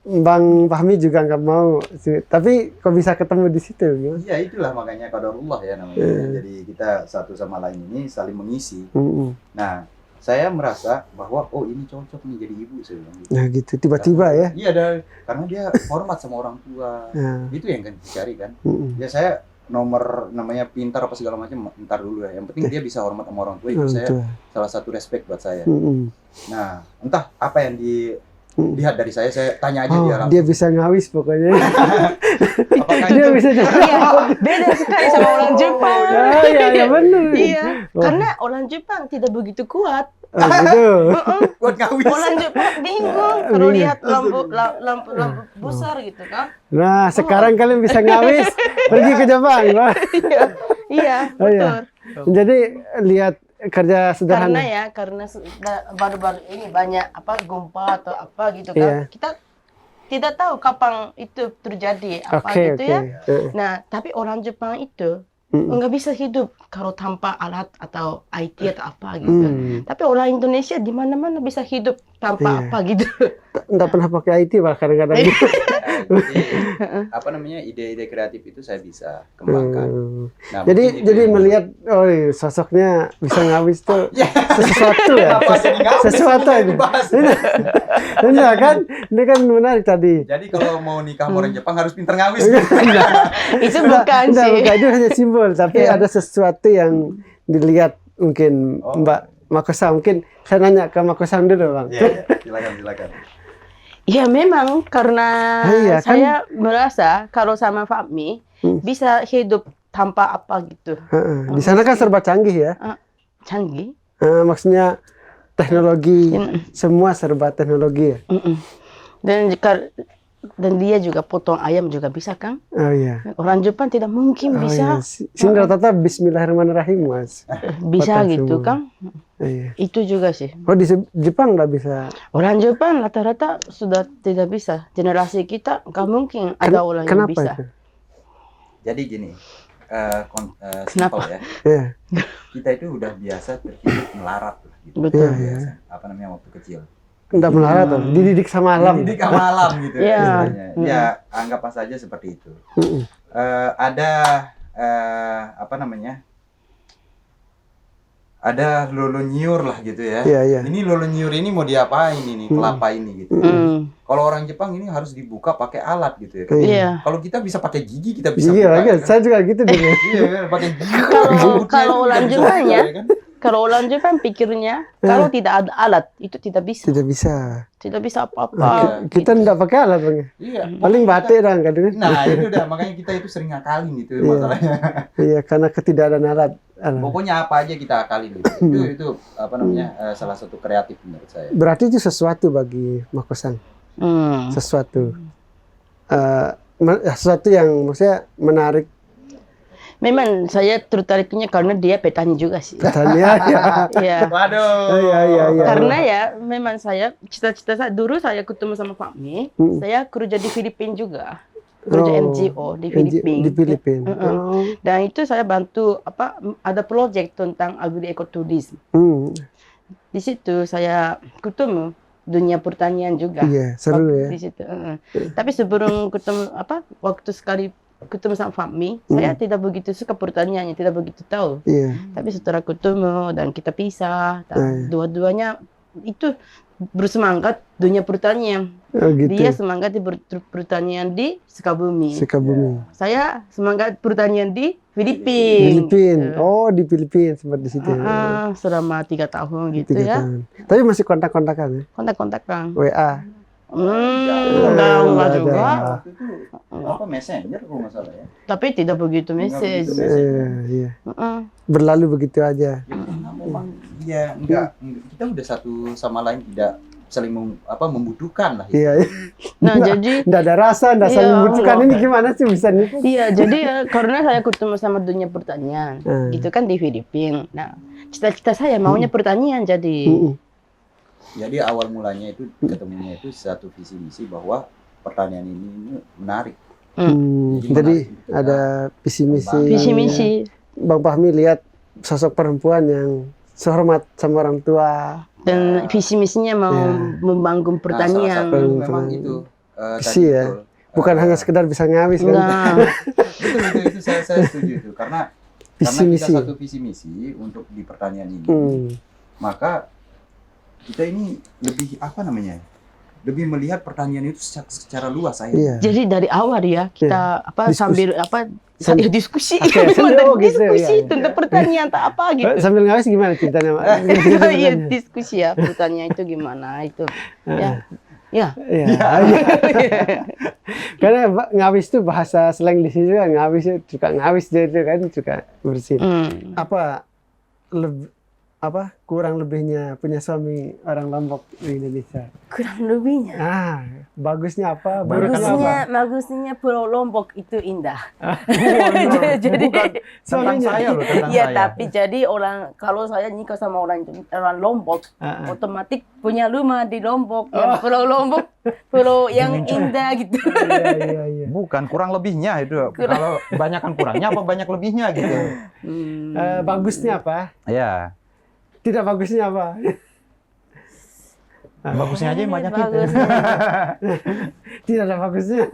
Bang Fahmi juga nggak mau. Tapi kok bisa ketemu di situ? Iya, itulah makanya qadarullah ya namanya. Jadi kita satu sama lain ini saling mengisi. Nah, saya merasa bahwa ini cocok nih jadi ibu, saya bilang gitu. Nah gitu tiba-tiba ya. Iya, karena dia hormat sama orang tua. Itu yang kan dicari kan. Ya saya nomor namanya pintar apa segala macam ntar dulu ya. Yang penting dia bisa hormat sama orang tua, itu saya salah satu respect buat saya. Nah, entah apa yang dilihat dari saya tanya aja dia langsung. Dia bisa ngawis pokoknya. Apakah Dia itu bisa jadi. Iya, beda sekali sama orang Jepang. Iya benar. Iya, karena orang Jepang tidak begitu kuat. Gitu. buat ngawis? Orang Jepang bingung kalau lihat lampu besar gitu kan. Nah, sekarang kalian bisa ngawis pergi ke Jepang. Iya, Oh, iya. betul. Jadi lihat kerja sederhana. Karena baru-baru ini banyak gempa atau apa gitu kan. Iya. Kita tidak tahu kapan itu terjadi apa Oke, gitu oke. ya. Nah, tapi orang Jepang itu nggak bisa hidup kalau tanpa alat atau IT atau apa gitu. Tapi orang Indonesia di mana-mana bisa hidup tanpa apa gitu. Nggak pernah pakai IT bah kadang-kadang. Apa namanya, ide-ide kreatif itu saya bisa kembangkan. Nah, jadi mungkin itu yang- melihat sosoknya bisa ngawis tuh sesuatu ya. Kenapa jadi ngawis? Sesuatu Semua itu. dibahas. Enggak kan? Ini kan menarik tadi. Jadi kalau mau nikah sama orang Jepang harus pinter ngawis. Itu bukan Enggak, sih. bukan, itu hanya simbol, tapi ada sesuatu yang dilihat mungkin Mbak Makosang. Mungkin saya nanya ke Makosang dulu, Bang. Iya, silakan. Ya memang karena Iya, kan? saya merasa kalau sama Fahmi bisa hidup tanpa apa gitu. Di sana kan serba canggih ya. Canggih. Maksudnya teknologi, semua serba teknologi ya. Dan dia juga potong ayam juga bisa kan? Oh iya. Orang Jepang tidak mungkin Oh, bisa. iya. Sini rata-rata Bismillahirrahmanirrahim, Mas. Bisa Potong gitu semua. kan? Iya. Itu juga sih. Oh di Jepang nggak bisa. Orang Jepang rata-rata sudah tidak bisa. Generasi kita nggak mungkin ada orang yang Kenapa bisa. itu? Jadi gini, Kenapa? simpel ya. Iya. Kita itu udah biasa terhidup melarat lah, gitu. Betul. Biasa. Apa namanya waktu kecil. Nggak melarat tuh. Dididik sama alam. Dididik sama alam gitu Iya. istilahnya. Ya, anggap saja seperti itu. Ada apa namanya? Ada lolo nyur lah gitu ya. Iya, iya. Ini lolo nyur ini mau diapain ini kelapa ini gitu. Kalau orang Jepang ini harus dibuka pakai alat gitu ya. kan. Iya. Kalau kita bisa pakai gigi, kita bisa Iya, buka. iya. kan? Saya juga gitu dulu. Iya, kan? Pakai gigi. Kalau orang Kita bisa Jepang buka, ya, kan? kalau orang Jepang pikirnya kalau tidak ada alat itu tidak bisa. Tidak bisa. Tidak bisa Nah, apa-apa. kita nggak pakai alat, Bang. Iya. Paling batik dong, kadang. Nah, itu udah makanya kita itu sering ngakalin gitu masalahnya. Iya, karena ketidakadaan alat. Pokoknya apa aja kita akalin gitu. Itu apa namanya salah satu kreatif menurut saya. Berarti itu sesuatu bagi Mako-san. Sesuatu. Sesuatu yang maksudnya menarik. Memang saya tertariknya karena dia petani juga sih. Katanya ya. Iya. Waduh. Iya. Karena ya memang saya cita-cita saya dulu saya ketemu sama Fahmi, saya kerja di Filipina juga. Kerja NGO di Filipina. Di Filipina. Dan itu saya bantu ada proyek tentang agriekoturisme. Di situ saya ketemu dunia pertanian juga. Iya, seru ya. Di situ. Tapi sebelum ketemu waktu sekali ketemu sama Fahmi, saya tidak begitu suka pertaniannya, tidak begitu tahu. Iya. Tapi setelah ketemu dan kita pisah, dua-duanya itu bersemangat dunia pertanian. Oh, gitu. Dia semangat di pertanian di Sukabumi. Saya semangat pertanian di Filipina. Oh, di Filipina seperti di situ. Selama 3 tahun gitu 3 ya. tahun. Tapi masih kontak-kontakan ya? Kontak-kontakan. WA. Enggak juga. Waktu itu apa messenger kalau nggak salah ya. Tapi tidak begitu message. Iya. Berlalu begitu aja. Memang iya enggak kita udah satu sama lain tidak saling membutuhkan lah. Iya. Nah, jadi enggak ada rasa, enggak saling membutuhkan. Ini gimana sih bisa nih? Iya, jadi karena saya ketemu sama dunia pertanian, gitu kan di Filipina. Nah, cita-cita saya maunya pertanian jadi. Jadi awal mulanya itu ketemunya itu satu visi misi bahwa pertanian ini menarik. Jadi ada visi misi. Bang Fahmi lihat sosok perempuan yang sehormat sama orang tua. Dan visi misinya mau membangun pertanian. Salah satu memang itu. Visi ya. Bukan hanya sekedar bisa ngawis kan. Betul itu saya setuju itu karena kita satu visi misi untuk di pertanian ini. Maka kita ini lebih lebih melihat pertanian itu secara luas saya. Jadi dari awal ya kita saya diskusi tentang pertanian tak apa gitu. Sambil ngawis gimana ceritanya? Iya diskusi ya pertanian itu gimana itu. Ya. Karena ngawis itu bahasa slang di sini kan, ngawis juga ngawis dia itu kan juga bersih. Kurang lebihnya punya suami orang Lombok di Indonesia? Kurang lebihnya. Bagusnya apa? Bagusnya Pulau Lombok itu indah. Jadi tentang saya loh, tentang saya. Tapi jadi kalau saya nikah sama orang Lombok, otomatis punya rumah di Lombok, Pulau Lombok, pulau yang indah gitu. Iya. Bukan kurang lebihnya itu. Kalau banyakkan kurangnya apa banyak lebihnya gitu. Bagusnya apa? Ya. Tidak bagusnya apa? Bagusnya aja yang banyak itu. Tidak ada bagusnya.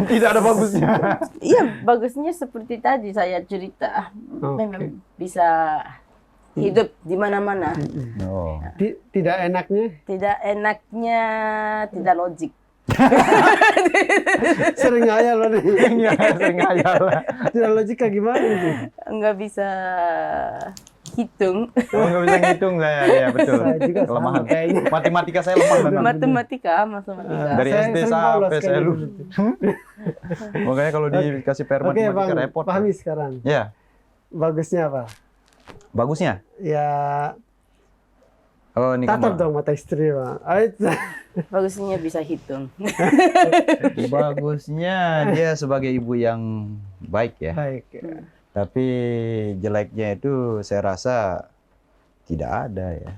Tidak ada bagusnya. Iya, bagusnya seperti tadi saya cerita. Memang bisa hidup di mana-mana. Tidak enaknya? Tidak enaknya tidak logik. Sering ngayal loh nih. Sering ngayal. Tidak logik kayak gimana? Enggak bisa hitung. Nggak bisa ngitung saya, ya betul. Saya juga kelemahan. kayaknya. Matematika saya lemah memang. Matematika. Dari SD sampai saya lupa. Makanya kalau dikasih PR matematika repot. Fahmi sekarang. Ya. Bagusnya apa? Bagusnya? Ya. Oh, ini tatap dong mata istri, Bang. Bagusnya bisa hitung. Bagusnya dia sebagai ibu yang baik ya. Baik. Tapi jeleknya itu saya rasa tidak ada ya.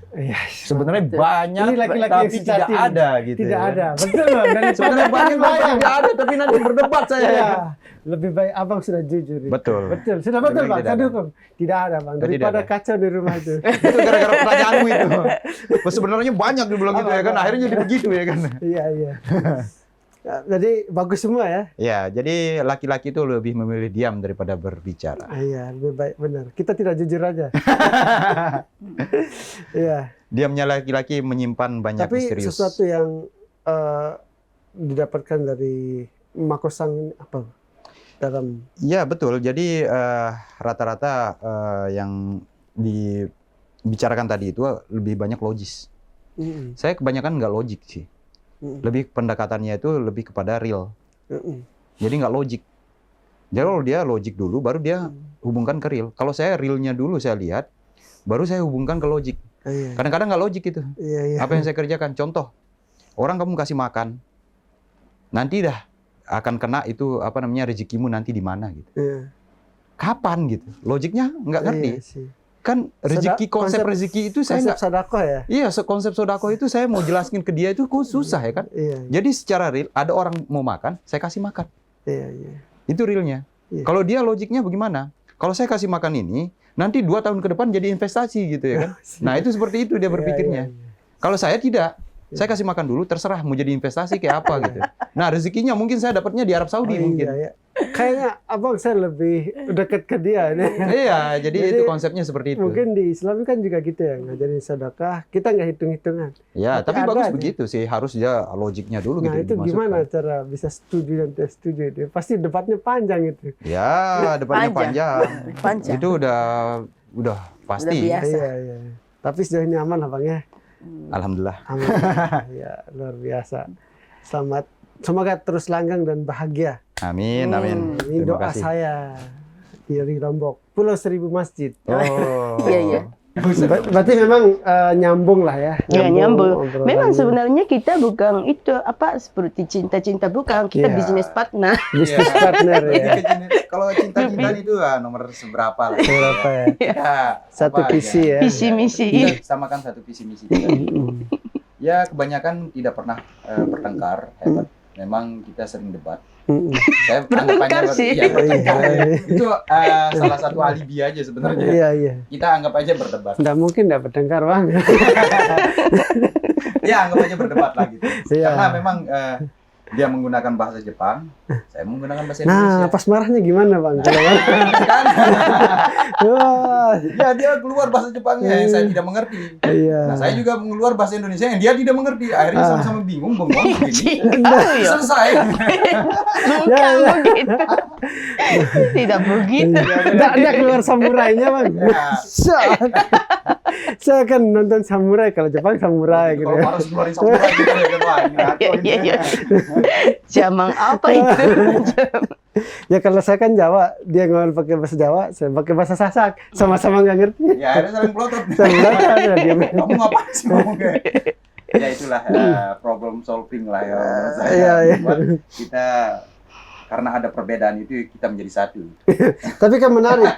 Sebenarnya banyak, tapi tidak ada gitu. Tidak ya. ada, betul. Sebenarnya banyak tidak ada, tapi nanti berdebat saya. Ya. Lebih baik abang sudah jujur. Betul. Sudah betul Bang. Saya dukung. Tidak ada Bang. Daripada kacau di rumah itu. Itu gara-gara pertanyaanmu itu. Sebenarnya banyak dibilang gitu ya kan. Akhirnya jadi begitu ya kan. Iya. Jadi bagus semua ya? Ya, jadi laki-laki itu lebih memilih diam daripada berbicara. Iya, lebih baik benar. Kita tidak jujur aja. Iya. Diamnya laki-laki menyimpan banyak misterius. Tapi sesuatu yang didapatkan dari Mako-san apa? Dalam. Ya betul. Jadi rata-rata yang dibicarakan tadi itu lebih banyak logis. Saya kebanyakan nggak logik sih. Lebih pendekatannya itu lebih kepada real. Jadi nggak logik. Jadi kalau dia logik dulu, baru dia hubungkan ke real. Kalau saya realnya dulu saya lihat, baru saya hubungkan ke logik. Iya. Kadang-kadang nggak logik itu. Iya. Apa yang saya kerjakan? Contoh, orang kamu kasih makan, nanti dah akan kena itu apa namanya rezekimu nanti di mana gitu. Iya. Kapan gitu? Logiknya nggak ngerti. Iya sih. Kan rezeki, konsep rezeki itu saya konsep nggak. sedekah ya. Iya, konsep sodako itu saya mau jelaskan ke dia itu kok susah ya kan. Iya. Jadi secara real, ada orang mau makan, saya kasih makan. Iya. Itu realnya. Iya. Kalau dia logiknya bagaimana? Kalau saya kasih makan ini, nanti 2 tahun ke depan jadi investasi gitu ya kan. Nah itu seperti itu dia berpikirnya. Iya. Kalau saya tidak, saya kasih makan dulu, terserah mau jadi investasi kayak apa gitu. Nah rezekinya mungkin saya dapatnya di Arab Saudi mungkin. Iya. Kayaknya abang saya lebih dekat ke dia nih. Iya, jadi itu konsepnya seperti itu. Mungkin di Islam kan juga gitu ya, ngajarin sedekah, kita nggak hitung-hitungan. Ya, tapi bagus ada begitu sih, harus dia logiknya dulu Nah gitu. itu gimana cara bisa setuju dan tidak setuju itu? Pasti debatnya panjang itu. Ya, depannya panjang. Panjang. Itu udah pasti. Udah biasa. Iya. Tapi sejauh ini aman abang ya? Alhamdulillah. Aman. Ya luar biasa. Selamat, semoga terus langgeng dan bahagia. Amin. Ini Terima doa kasih. saya dari Lombok, Pulau Seribu Masjid. Oh. Iya. Berarti memang nyambung lah ya. Ya nyambung. obrolannya. Memang sebenarnya kita bukan itu apa seperti cinta-cinta bukan, kita Iya. bisnis partner. Bisnis partner ya. Kalau cinta-cintaan itu nomor seberapa lah. Berapa ya? Ya, Satu apa visi aja. ya. Visi misi. Kita samakan satu visi misi kita. Ya kebanyakan tidak pernah bertengkar hebat. Memang kita sering debat. Saya Bertengkar anggapannya sih. iya, bertengkar. Iya. Itu salah satu alibi aja sebenarnya. Iya. Kita anggap aja berdebat. Nggak mungkin nggak bertengkar bang. Ya anggap aja berdebat lah gitu. Iya. Karena memang dia menggunakan bahasa Jepang, saya menggunakan bahasa Nah, Indonesia. pas marahnya gimana bang? Kalau marah, Kan? wah, Ya dia keluar bahasa Jepangnya yang saya tidak mengerti. iya. Nah, saya juga mengeluar bahasa Indonesia yang dia tidak mengerti. Akhirnya sama-sama bingung, bengong begini. Tahu ya. Selesai. Bukan begitu. Tidak begitu. Nggak keluar samurainya bang. Ya. Saya kan nonton samurai, kalau Jepang samurai gitu. Kalau harus keluarin samurai gitu ya kan wah, ini ngaco ini. Iya. Jamang apa itu? Ya kalau saya kan Jawa, dia ngomong pakai bahasa Jawa, saya pakai bahasa Sasak, sama-sama nggak ngerti. Ya akhirnya saling pelotot. Saya bilang kan ya dia. Kamu ngapain sih ngomong kayak? Ya itulah problem solving lah ya menurut saya. Iya. Buat kita karena ada perbedaan itu kita menjadi satu. Tapi kan menarik,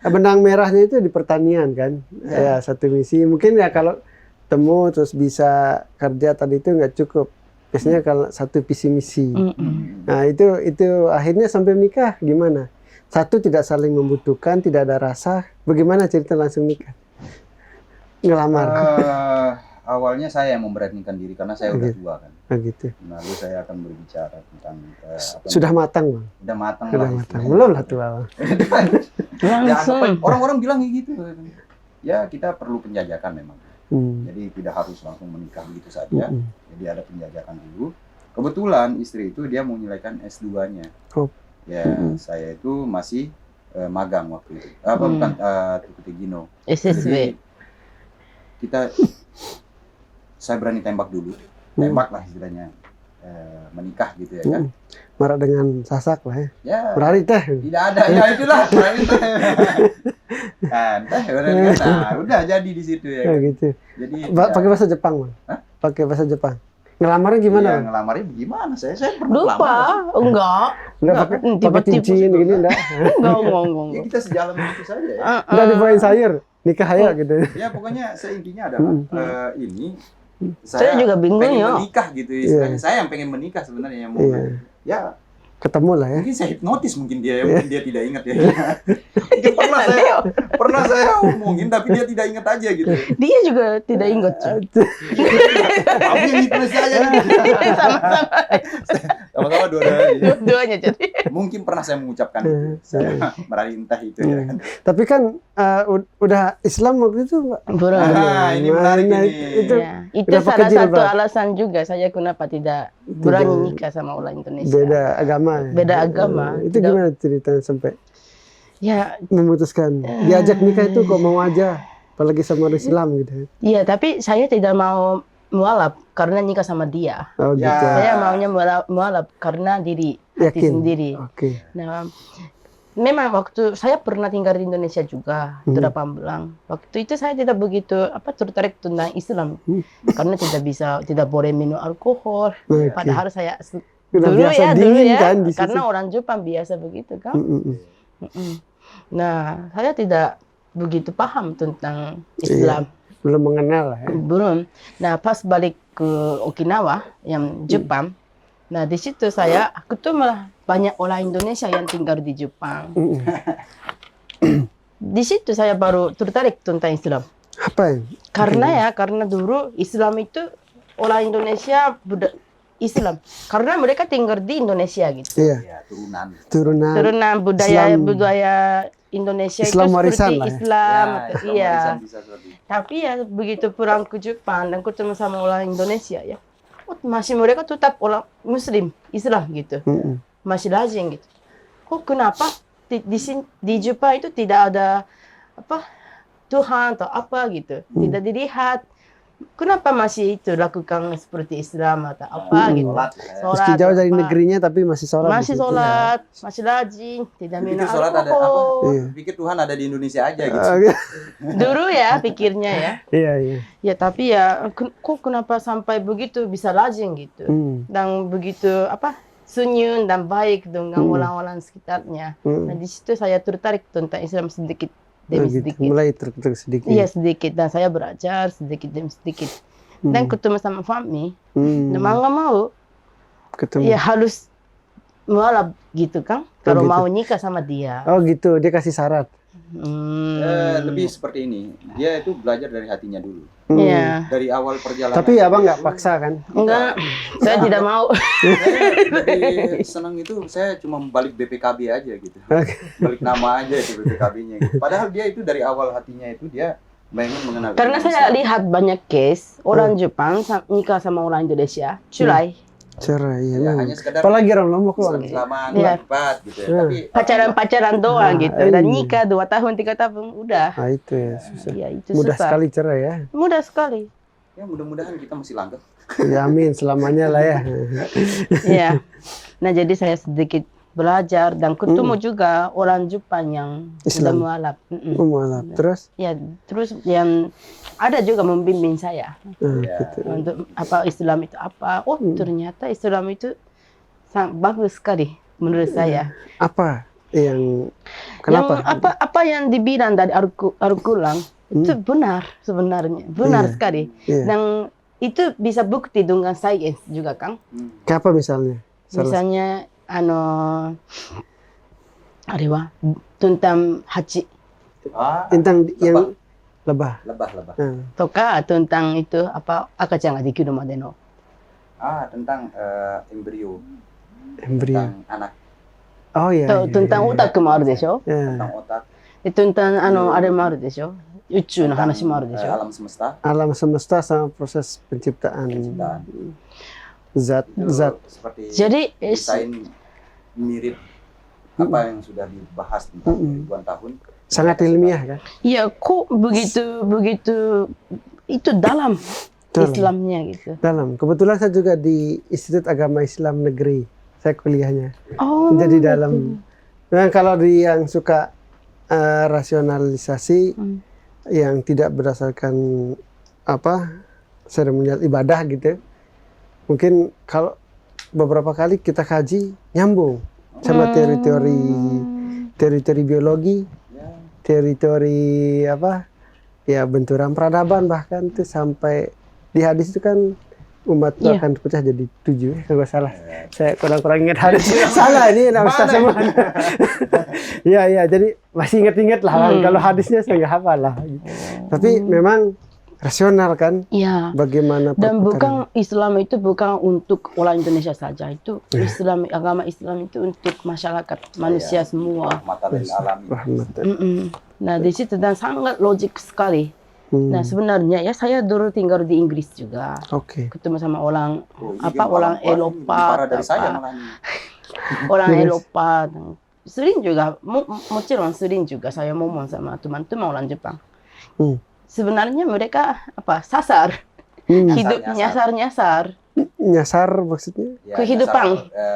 benang merahnya itu di pertanian kan, ya satu misi. Mungkin ya kalau temu terus bisa kerja tadi itu nggak cukup. Biasanya kalau satu visi misi. Nah itu akhirnya sampai menikah gimana? Satu tidak saling membutuhkan, tidak ada rasa. Bagaimana cerita langsung nikah? Ngelamar. Awalnya saya yang memberanikan diri karena saya udah tua kan. Gitu. Lalu saya akan berbicara tentang Sudah matang bang. udah matang Sudah lah. matang. Belum lah tua bang. Ya, orang-orang bilang gitu. Ya kita perlu penjajakan memang. Jadi tidak harus langsung menikah begitu saja. Jadi ada penjajakan dulu. Kebetulan istri itu dia mau menyelesaikan S2-nya. Oh. Ya saya itu masih magang waktu itu. Bukan Tukutegino. SSW. Jadi saya berani tembak dulu. Tembak lah istilahnya. Menikah gitu ya kan. Marah dengan Sasak lah ya. Ya. Berari teh. Tidak ada, ya itulah. Kan, udah jadi di situ ya. Ya Kan? gitu. Jadi Pakai bahasa Jepang bang. Hah? Pakai bahasa Jepang. Ngelamarnya gimana? Iya, Bang? ngelamarnya gimana? Saya pernah Lupa. ngelamar. Enggak. Enggak pakai Tiba-tiba cincin gini enggak. Enggak. Ya kita sejalan begitu saja ya. Enggak dibawain sayur. Nikah aja gitu. Ya pokoknya intinya adalah ini Saya juga bingung pengen ya. menikah gitu istilahnya. Saya yang pengen menikah sebenarnya yang mau. Iya. Ya Ketemu lah ya. mungkin saya hipnotis mungkin dia tidak ingat ya. Mungkin pernah saya omongin tapi dia tidak ingat aja gitu. Dia juga tidak ingat. Kamu yang hipnotis aja nih. Sama-sama Dua-duanya jadi. Mungkin pernah saya mengucapkan itu. Saya merintah itu ya. Tapi kan udah Islam waktu itu Pak. Ini menarik Nah, ini. itu Ya, itu udah pakai salah satu jilbab. alasan juga saya kenapa tidak berani nikah sama orang Indonesia. Beda agama. Ya? Beda agama. Itu Tidak- gimana ceritanya sampai Ya, memutuskan diajak nikah itu kok mau aja, apalagi sama orang Islam gitu. iya, tapi saya tidak mau mualaf karena nikah sama dia. Oh Ya. gitu. Saya maunya mualaf karena diri hati Yakin. sendiri. Oke. Nah, memang waktu saya pernah tinggal di Indonesia juga, itu dapat bilang. Waktu itu saya tidak begitu tertarik tentang Islam, karena tidak boleh minum alkohol. Padahal saya dulu ya, kan, karena orang Jepang biasa begitu kan. Nah, saya tidak begitu paham tentang Islam. Belum mengenal ya. Belum. Nah, pas balik ke Okinawa yang Jepang, nah di situ aku tuh malah banyak orang Indonesia yang tinggal di Jepang. Di situ saya baru tertarik tentang Islam. Apa ya? Karena dulu Islam itu orang Indonesia Islam. Karena mereka tinggal di Indonesia gitu. Iya. Ya, Turunan budaya Indonesia Islam itu warisan seperti lah ya. Islam. Iya. Tapi ya begitu pulang ke Jepang dan ketemu sama orang Indonesia ya, masih mereka tetap orang Muslim, Islam gitu, masih rajin gitu. Kok kenapa di Jepang itu tidak ada Tuhan atau apa gitu, tidak dilihat. Kenapa masih itu lakukan seperti Islam atau apa gitu? Meski jauh dari negerinya tapi masih sholat. Masih sholat, masih rajin, tidak minum alkohol. Pikir Tuhan ada di Indonesia aja gitu. Dulu ya pikirnya ya. Iya. Ya tapi ya kok kenapa sampai begitu bisa rajin gitu. Dan begitu senyum dan baik dengan orang-orang sekitarnya. Nah di situ saya tertarik tentang Islam sedikit demi sedikit. Mulai tertarik sedikit. Iya sedikit, dan saya belajar sedikit demi sedikit. Dan ketemu sama Fahmi, dan mau nggak mau, ya harus mualaf gitu kan. Kalau mau nikah sama dia. Oh gitu, dia kasih syarat. Lebih seperti ini, dia itu belajar dari hatinya dulu. Iya. Dari awal perjalanan. Tapi abang nggak paksa kan? Enggak, saya tidak mau. Lebih senang itu saya cuma balik BPKB aja gitu. Balik nama aja itu BPKB-nya gitu. Padahal dia itu dari awal hatinya itu dia pengen mengenal. Karena saya lihat banyak case orang Jepang nikah sama orang Indonesia, cerai. Cerai ya, hanya sekedar apalagi orang Lombok doang. Selama 4 gitu ya. Tapi pacaran doang gitu. Dan nikah 2 tahun 3 tahun udah. Nah itu ya susah. Ya, itu mudah susah. Sekali cerai ya. Mudah sekali. Ya mudah-mudahan kita masih langgeng. Ya amin selamanya lah ya. Iya. Nah jadi saya sedikit belajar dan ketemu juga orang Jepang yang sudah mualaf. Mualaf. Terus? Ya terus yang ada juga membimbing saya gitu. untuk Islam itu apa. Oh ternyata Islam itu sangat bagus sekali menurut saya. Apa yang kenapa? Yang apa yang dibilang dari Al-Quran itu benar sebenarnya, benar sekali. Dan itu bisa bukti dengan sains juga kan. Kayak apa misalnya? Misalnya tentang haji. Tentang yang lebah. Toka tentang itu akajanができるまでの。Tentang embrio. Tentang anak. Oh iya. Tentang otakもあるでしょ。 Tentang otak. Tentang あれもあるでしょ。宇宙の話もあるでしょ。 Alam semesta. Alam semesta sama proses penciptaan. Zat. Seperti jadi desain mirip apa yang sudah dibahas tentang ribuan tahun. Sangat ilmiah kan? Iya, kok begitu itu dalam Islamnya gitu. Dalam. Kebetulan saya juga di Institut Agama Islam Negeri. Saya kuliahnya. Oh. Jadi dalam. Nah, kalau yang suka rasionalisasi yang tidak berdasarkan seremonial ibadah gitu. Mungkin kalau beberapa kali kita kaji nyambung sama teori-teori biologi, teori-teori benturan peradaban, bahkan tuh sampai di hadis itu kan umat itu akan pecah jadi 7 kalau nggak salah. Saya kurang ingat hadis. Salah ini Ustaz semua. Iya, jadi masih ingat lah kalau hadisnya saya nggak hafal lah. Tapi memang rasional kan? Iya. Bagaimana? Dan bukan Islam itu bukan untuk orang Indonesia saja, itu agama Islam itu untuk masyarakat manusia semua. Nah di situ dan sangat logik sekali. Nah sebenarnya ya saya dulu tinggal di Inggris juga. Ketemu sama orang orang Eropa, orang Eropa. Sering juga, sering juga saya ngomong sama teman-teman orang Jepang. Sebenarnya mereka sasar, hidup nyasar-nyasar. nyasar maksudnya? Ya, Kehidupan.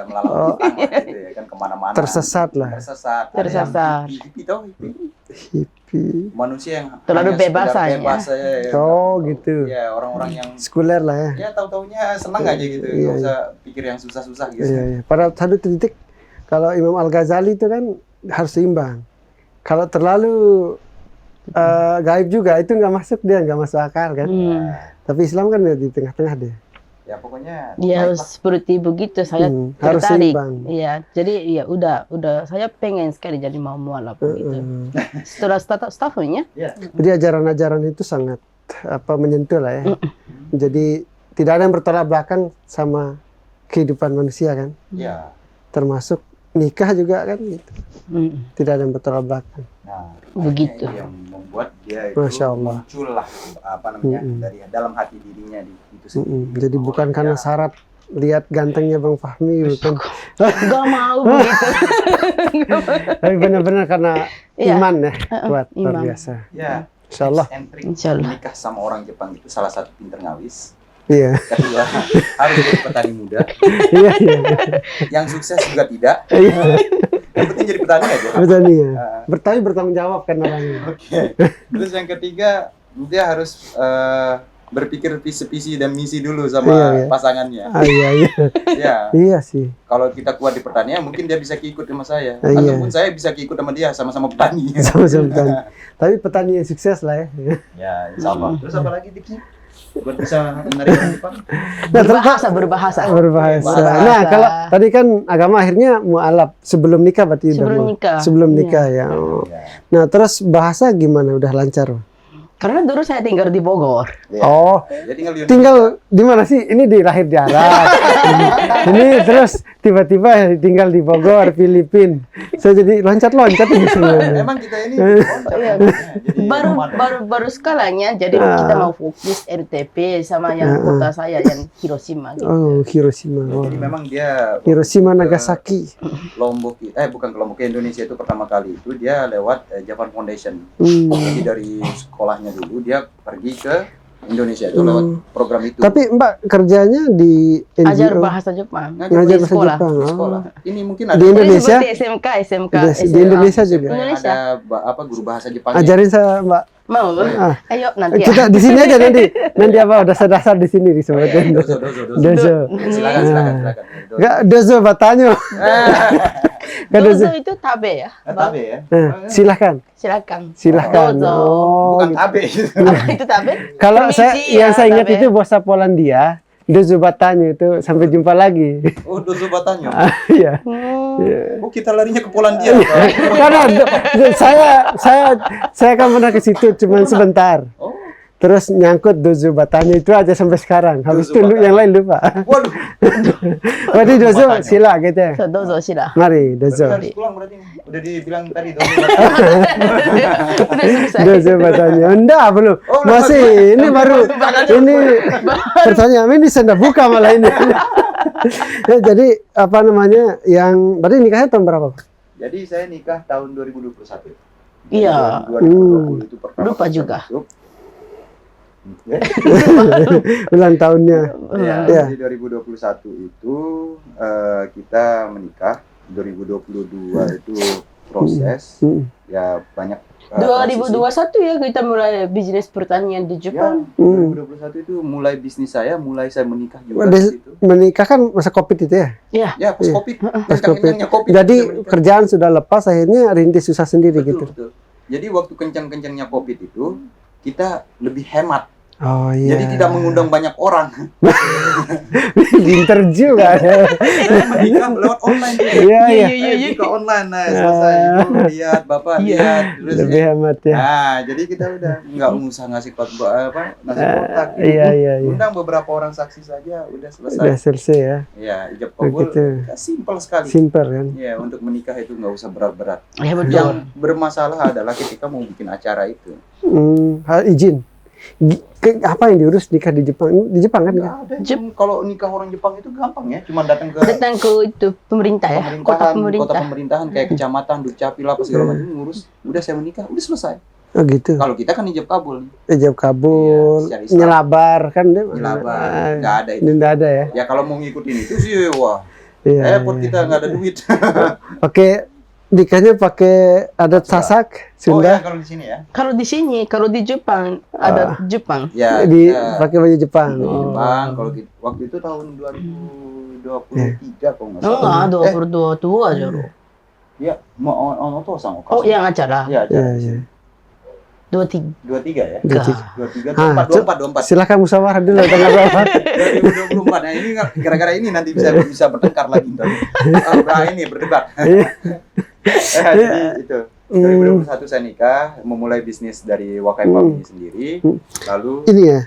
melalang hitam gitu ya kan kemana-mana. Tersesat lah. Tersesat. Ada Tersesat. yang hippie tau, hippie. Hippie. Manusia yang Terlalu hanya sekedar bebas aja. bebas aja, ya. Oh gitu. Ya orang-orang yang Sekuler lah ya. ya tahu-taunya senang aja gitu, Iya, nggak usah pikir yang susah-susah gitu. Iya, iya. Pada satu titik kalau Imam Al-Ghazali itu kan harus seimbang. Kalau terlalu gaib juga itu nggak masuk, dia nggak masuk akal kan. Tapi Islam kan di tengah-tengah dia. Ya pokoknya Dia harus seperti begitu, saya harus tertarik. seimbang. Iya, jadi ya udah saya pengen sekali jadi mau mualaf begitu. Setelah setahunnya, Jadi ajaran-ajaran itu sangat menyentuh lah ya. Jadi tidak ada yang bertolak belakang sama kehidupan manusia kan. ya. Termasuk nikah juga kan gitu. Tidak ada yang bertolak belakang. Nah, Begitu. itu yang membuat dia itu Masya Allah. muncul lah dari dalam hati dirinya itu sendiri. Jadi bukan karena syarat lihat gantengnya Bang Fahmi bukan. gak mau begitu. Tapi benar-benar karena Iya. iman ya kuat luar iman. biasa. Ya, Insya Allah. tips and trick Insya Allah. menikah sama orang Jepang itu salah satu pinter ngawis. Iya. Kedua, harus jadi petani muda. Iya iya. Yang sukses juga tidak. Iya. Yang penting jadi petani aja. Betul nih ya. Bertanggung jawab kan orangnya. Oke. Terus yang ketiga, dia harus berpikir visi dan misi dulu sama Iya, iya. pasangannya. Iya iya. Ya, Iya sih. kalau kita kuat di pertanian, mungkin dia bisa ikut sama saya. Iya. Ataupun saya bisa ikut sama dia, sama-sama petani. Sama-sama petani. Tapi petani yang sukses lah ya. Ya, insya Allah. Terus apa lagi tipsnya? Buat bisa menarik orang Jepang? Berbahasa. Berbahasa. Nah, kalau tadi kan agama akhirnya mualaf sebelum nikah berarti Sebelum udah nikah. Sebelum nikah ya. Oh. Ya. Nah, terus bahasa gimana? Udah lancar? Karena dulu saya tinggal di Bogor. Ya. Oh, Jadi tinggal di mana sih? Ini lahir di Arab. Ini terus tiba-tiba tinggal di Bogor, Filipina. Saya jadi loncat-loncat ini sebenarnya. Emang kita ini Iya. baru skalanya, jadi kita mau fokus RTP sama yang kota saya yang Hiroshima gitu. Oh, Hiroshima. Oh. Jadi memang dia Hiroshima Nagasaki. Lombok, bukan ke Lombok, ke Indonesia itu pertama kali itu dia lewat Japan Foundation. Jadi dari sekolahnya dulu dia pergi ke Indonesia itu lewat program itu. Tapi Mbak kerjanya di NGO. Ajar bahasa Jepang. Ngajar di bahasa sekolah. Jepang. Di sekolah. Ini mungkin ada Di Indonesia? Seperti SMK. Di Indonesia juga. Indonesia. ada guru bahasa Jepang. Ajarin saya Mbak. Mau? Ayo nanti ya. Kita di sini aja nanti apa dasar-dasar di sini disebutin. Dozo. Silakan. Enggak dozo batanya. Dozo itu tabe ya. Tabe ya. Silakan. Silakan. Dozo. Bukan tabe. Apa itu tabe? Kalau Permisi yang saya ingat tabe. itu bahasa Polandia, dozo batanya itu sampai jumpa lagi. Oh, dozo batanya. Iya. Oh, kita larinya ke Polandia. Karena saya kan pernah ke situ cuma sebentar. Oh. Terus nyangkut dozo batanya itu aja sampai sekarang. Habis Dozo itu batanya. yang lain lupa. Waduh. Berarti dozo sila gitu ya. So, dozo sila. Mari dozo. Harus pulang berarti. Udah dibilang tadi dozo. Udah selesai. Dozo batanya. Enggak, belum. Oh, belum. Masih ini baru ini pertanyaan ini sudah buka malah ini. Ya, jadi apa namanya yang berarti nikahnya tahun berapa? Jadi saya nikah tahun 2021. Iya. 2020 itu pertama. Lupa kali saya juga. masuk. Ya. Ulang tahunnya. Ya, jadi 2021 itu kita menikah. 2022 itu proses. Ya banyak. 2021 ya kita mulai bisnis pertanian di Ya, Jepang. 2021 itu mulai bisnis saya, mulai saya menikah juga Udah di situ. menikah kan masa Covid itu ya. Iya. Ya, pas Covid. Pas Covid. Kencang-kencangnya Covid. Jadi saya menikah. kerjaan sudah lepas akhirnya rintis susah sendiri Betul, gitu. betul. Jadi waktu kencang-kencangnya Covid itu kita lebih hemat. Oh iya. Jadi tidak mengundang banyak orang. Pinter juga. Menikah lewat online. Iya iya. Buka online, nah selesai. Ibu lihat, bapak lihat, terus Lebih hemat ya. nah, jadi kita udah nggak usah ngasih nasi kotak. Iya iya iya. Undang beberapa orang saksi saja, udah selesai. Udah selesai ya. Ya, ijab kabul. Begitu. Ya, simpel sekali. Simple kan. Ya, untuk menikah itu nggak usah berat-berat. Ya betul. Yang bermasalah adalah ketika mau bikin acara itu. Izin. Apa yang diurus nikah di Jepang? Di Jepang kan? Nggak ada. Kalau nikah orang Jepang itu gampang ya, cuma datang ke Datang ke itu pemerintah ya, kota kota pemerintah. pemerintahan kayak kecamatan, dukcapil apa segala macam ngurus. Udah saya menikah, udah selesai. Oh gitu. Kalau kita kan ijab kabul. Ijab kabul, Iya, secara Islam. nyelabar kan dia. Nyelabar, nggak ada itu. Nggak ada ya. Ya kalau mau ngikutin itu sih, wah, Iya. repot kita nggak ada duit. Oke, nikahnya pakai adat Sasak Oh ya, Sunda. kalau di sini ya. Kalau di sini, kalau di Jepang ada Jepang. Ya, Di kita pakai baju Jepang. di Oh. Jepang. Kalau waktu itu tahun 2023 kalau nggak Oh, salah. 22 tua aja loh. Ya, mau ono tuh sama. Oh, yang acara Ya, Iya, iya. 23. 23 ya. Dua tiga. 23, Ah, 24. Silakan musyawarah dulu tanggal berapa. 2024. Nah, ini gara-gara ini nanti bisa bertengkar lagi. Ini berdebat. Jadi itu. 2021 saya nikah, memulai bisnis dari Wakai Farm ini sendiri. Lalu Ini ya.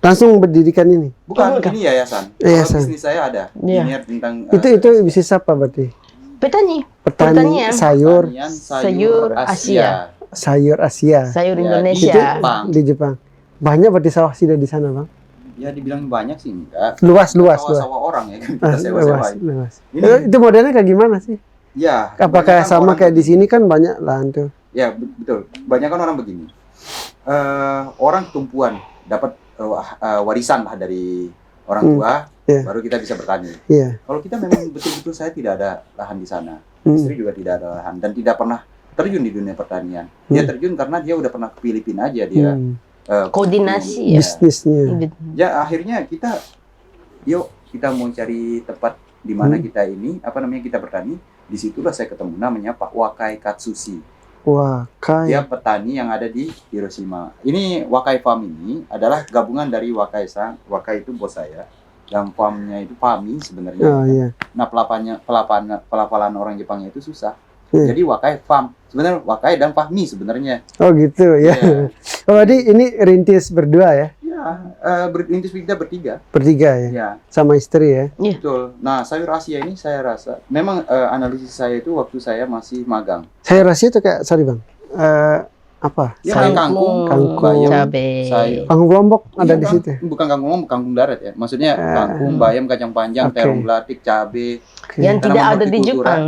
Langsung berdirikan ini. bukan bukan. ini yayasan. Yayasan. Kalau bisnis saya ada. Iya. Ini tentang Itu bisnis apa berarti? Petani. Petani Pertanian. sayur, pertanian Sayur Asia. sayur Asia Sayur Ya, Indonesia. Jepang. di Jepang. Banyak berarti sawah sudah di sana, Bang. Ya dibilang banyak sih enggak. Luas. Sawah-sawah orang ya kan kita sewa-sewain. Luas. Ini- Itu modelnya kayak gimana sih? Ya. Apakah kebanyakan sama orang kayak di begini. sini kan banyak lahan tuh. Ya betul. Banyak kan orang begini. Orang tumpuan dapat warisan lah dari orang tua, Iya. baru kita bisa bertani. Iya. Kalau kita memang betul-betul saya tidak ada lahan di sana, Hmm. istri juga tidak ada lahan dan tidak pernah terjun di dunia pertanian. Dia terjun karena dia udah pernah ke Filipina aja dia. Koordinasi ya. Bisnisnya. Ya akhirnya yuk kita mau cari tempat di mana kita ini kita bertani. Disitulah saya ketemu namanya Pak Wakai Katsushi. Wah, Dia kayak petani yang ada di Hiroshima. Ini Wakai Farm ini adalah gabungan dari Wakai-san. Wakai itu bos saya. Yang farmnya itu Fami sebenarnya. oh iya. Nah pelafalan orang Jepangnya itu susah. Iya. Jadi Wakai Farm. Sebenarnya Wakai dan Fahmi sebenarnya. Oh gitu ya. Iya. Oh, jadi ini rintis berdua ya? Ya, berintis kita bertiga. Bertiga ya? Ya, Sama istri ya? betul. Nah, sayur Asia ini saya rasa memang analisis saya itu waktu saya masih magang. Sayur Asia itu kayak, sorry Bang, apa? Ya, kayak kangkung, Kangkung. cabai. sayur. Kangkung Lombok ada di situ. Bukan kangkung, kangkung darat ya. Maksudnya kangkung, bayam, kacang panjang, Oke. terong belatik, cabe. Oke. Yang tidak Tanaman ada di hortikultura. Jepang.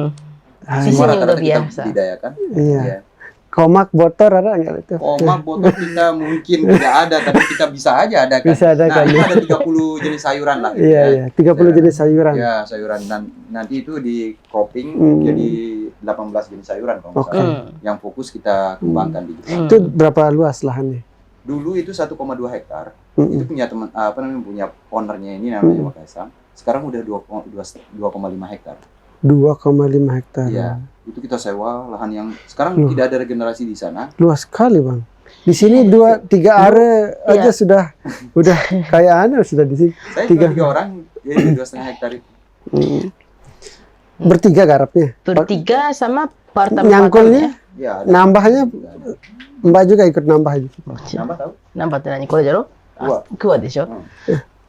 Ah, Di Semua sini rata-rata udah kita biasa. budidayakan. Iya. Ya. Komak, botor ada nggak itu? Omak, botol kita mungkin tidak ada, tapi kita bisa aja ada kan. Bisa ada Nah, kan, itu ya. ada 30 jenis sayuran lah. Gitu, Iya, ya. iya. 30 Ya. jenis sayuran. Ya, sayuran. Dan nanti itu di cropping jadi 18 jenis sayuran kalau nggak Oke. salah. Yang fokus kita kembangkan di Jepang. Itu berapa luas lahannya? Dulu itu 1,2 hektar. Mm-mm. Itu punya teman punya ownernya ini namanya Wakai-san. Sekarang udah 2,5 hektar. 2,5 hektar. Iya. Itu kita sewa lahan yang sekarang Loh. tidak ada regenerasi di sana. Luas sekali Bang. Di sini 2-3 are aja sudah kayak sudah di sini. Saya Tiga. 3 orang jadi 2,5 hektar itu. Mm. Bertiga garapnya. Bertiga sama partner Nyangkulnya? Ya, ada. Nambahnya Ada. Mbak juga ikut nambah aja. Nambah tahu? ナンバーって何これだろクワクワでしょ、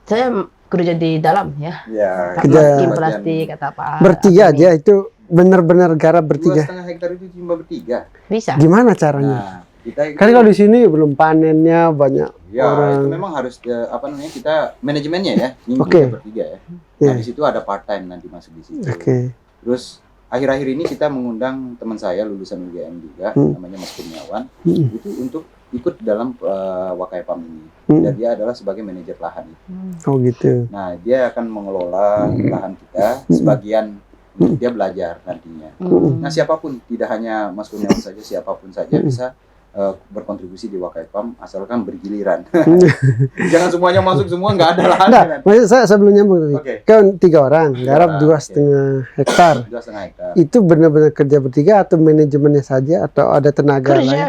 saya kerja di dalam ya Ya. Kerja- masukin plastik kata apa Bertiga apa aja itu benar-benar garap bertiga. 2,5 hektar itu cuma bertiga. bisa Gimana caranya? Nah, kita Kan kalau di sini belum panennya banyak ya itu orang. memang harus kita manajemennya ya, ini Oke. kita bertiga ya. Iya. Nah, di situ ada part time nanti masuk di situ. Oke. Terus akhir-akhir ini kita mengundang teman saya lulusan UGM juga, namanya Mas Kurniawan, Hmm. itu untuk ikut dalam Wakai Farm ini. Dan dia adalah sebagai manajer lahan itu. Oh gitu. Nah, dia akan mengelola lahan kita sebagian untuk dia belajar nantinya. Nah, siapapun, tidak hanya Mas Kurniawan saja, siapapun saja bisa berkontribusi di Wakai Farm asalkan bergiliran. Jangan semuanya masuk semua, nggak ada lahan. Nah, maksud saya sebelum nyambung tadi. Oke. Kan 3 orang, garap orang, 2,5 hektar. 2,5 hektar. Itu benar-benar kerja bertiga atau manajemennya saja atau ada tenaga lain? kerja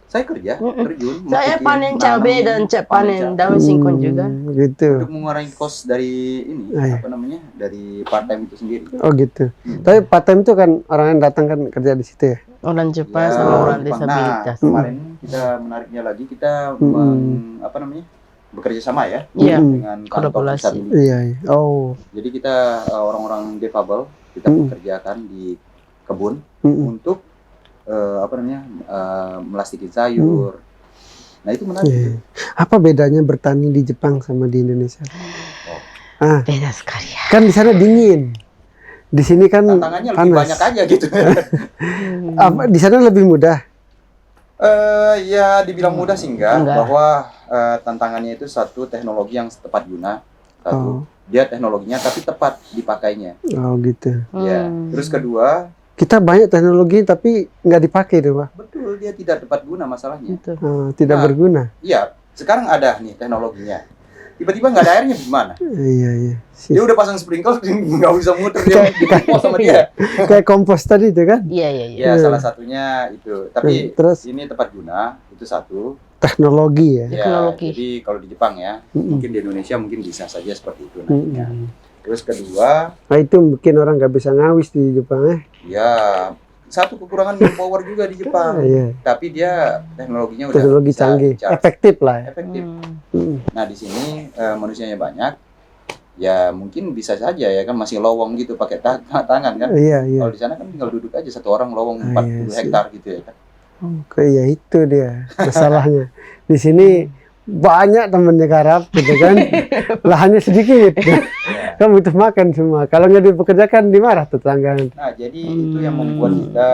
Saya kerja, terjun. saya masukin panen nanam, cabai dan panen cabai. daun singkong juga Gitu. Untuk mengurangi cost dari ini, Iya. dari part time itu sendiri. Oh gitu. Tapi part time itu kan orang yang datang kan kerja di situ ya. orang Jepang Ya, sama orang Jepang. disabilitas Nah, kemarin kita menariknya lagi kita bekerja sama ya Iya. dengan kantor Kolaborasi. pusat ini. Iya. Iya. Oh. Jadi kita orang-orang defable kita pekerjakan di kebun untuk melastikin sayur. Nah itu menarik. Iya. Apa bedanya bertani di Jepang sama di Indonesia? beda sekali ya Kan di sana dingin. Di sini kan Tantangannya lebih panas. banyak aja gitu. Apa di sana lebih mudah? Ya dibilang mudah sih enggak. Enggak. Bahwa tantangannya itu satu, teknologi yang tepat guna. Satu, dia teknologinya tapi tepat dipakainya. Oh gitu. Ya. Terus kedua, Kita banyak teknologi tapi nggak dipakai tuh Pak. betul dia tidak tepat guna masalahnya. Gitu. Tidak Nah. berguna. Iya, sekarang ada nih teknologinya. Tiba-tiba nggak ada airnya gimana? Iya. Dia udah pasang sprinkler, nggak bisa muter, dia dipos sama dia. Kayak kompos tadi itu kan. Iya. Ya, salah satunya itu. Tapi Terus ini tepat guna, itu satu. teknologi ya. Ya, Teknologi. jadi kalau di Jepang ya, mungkin di Indonesia mungkin bisa saja seperti itu nantinya. Mm-mm. Terus kedua, Nah itu mungkin orang nggak bisa ngawis di Jepang ya satu kekurangan power juga di Jepang. Iya. Tapi dia teknologinya udah Teknologi bisa canggih, charge. efektif lah ya. Efektif. Mm. Nah, di sini manusianya banyak. Ya mungkin bisa saja ya kan masih lowong gitu pakai tangan kan. Iya. Kalau di sana kan tinggal duduk aja satu orang lowong Ah, 40 iya sih. hektar gitu ya kan. Ya itu dia masalahnya. Di sini banyak temennya garap gitu kan. Lahannya sedikit. Kan butuh makan semua. Kalau nggak dipekerjakan dimarah tetangga. Nah, jadi itu yang membuat kita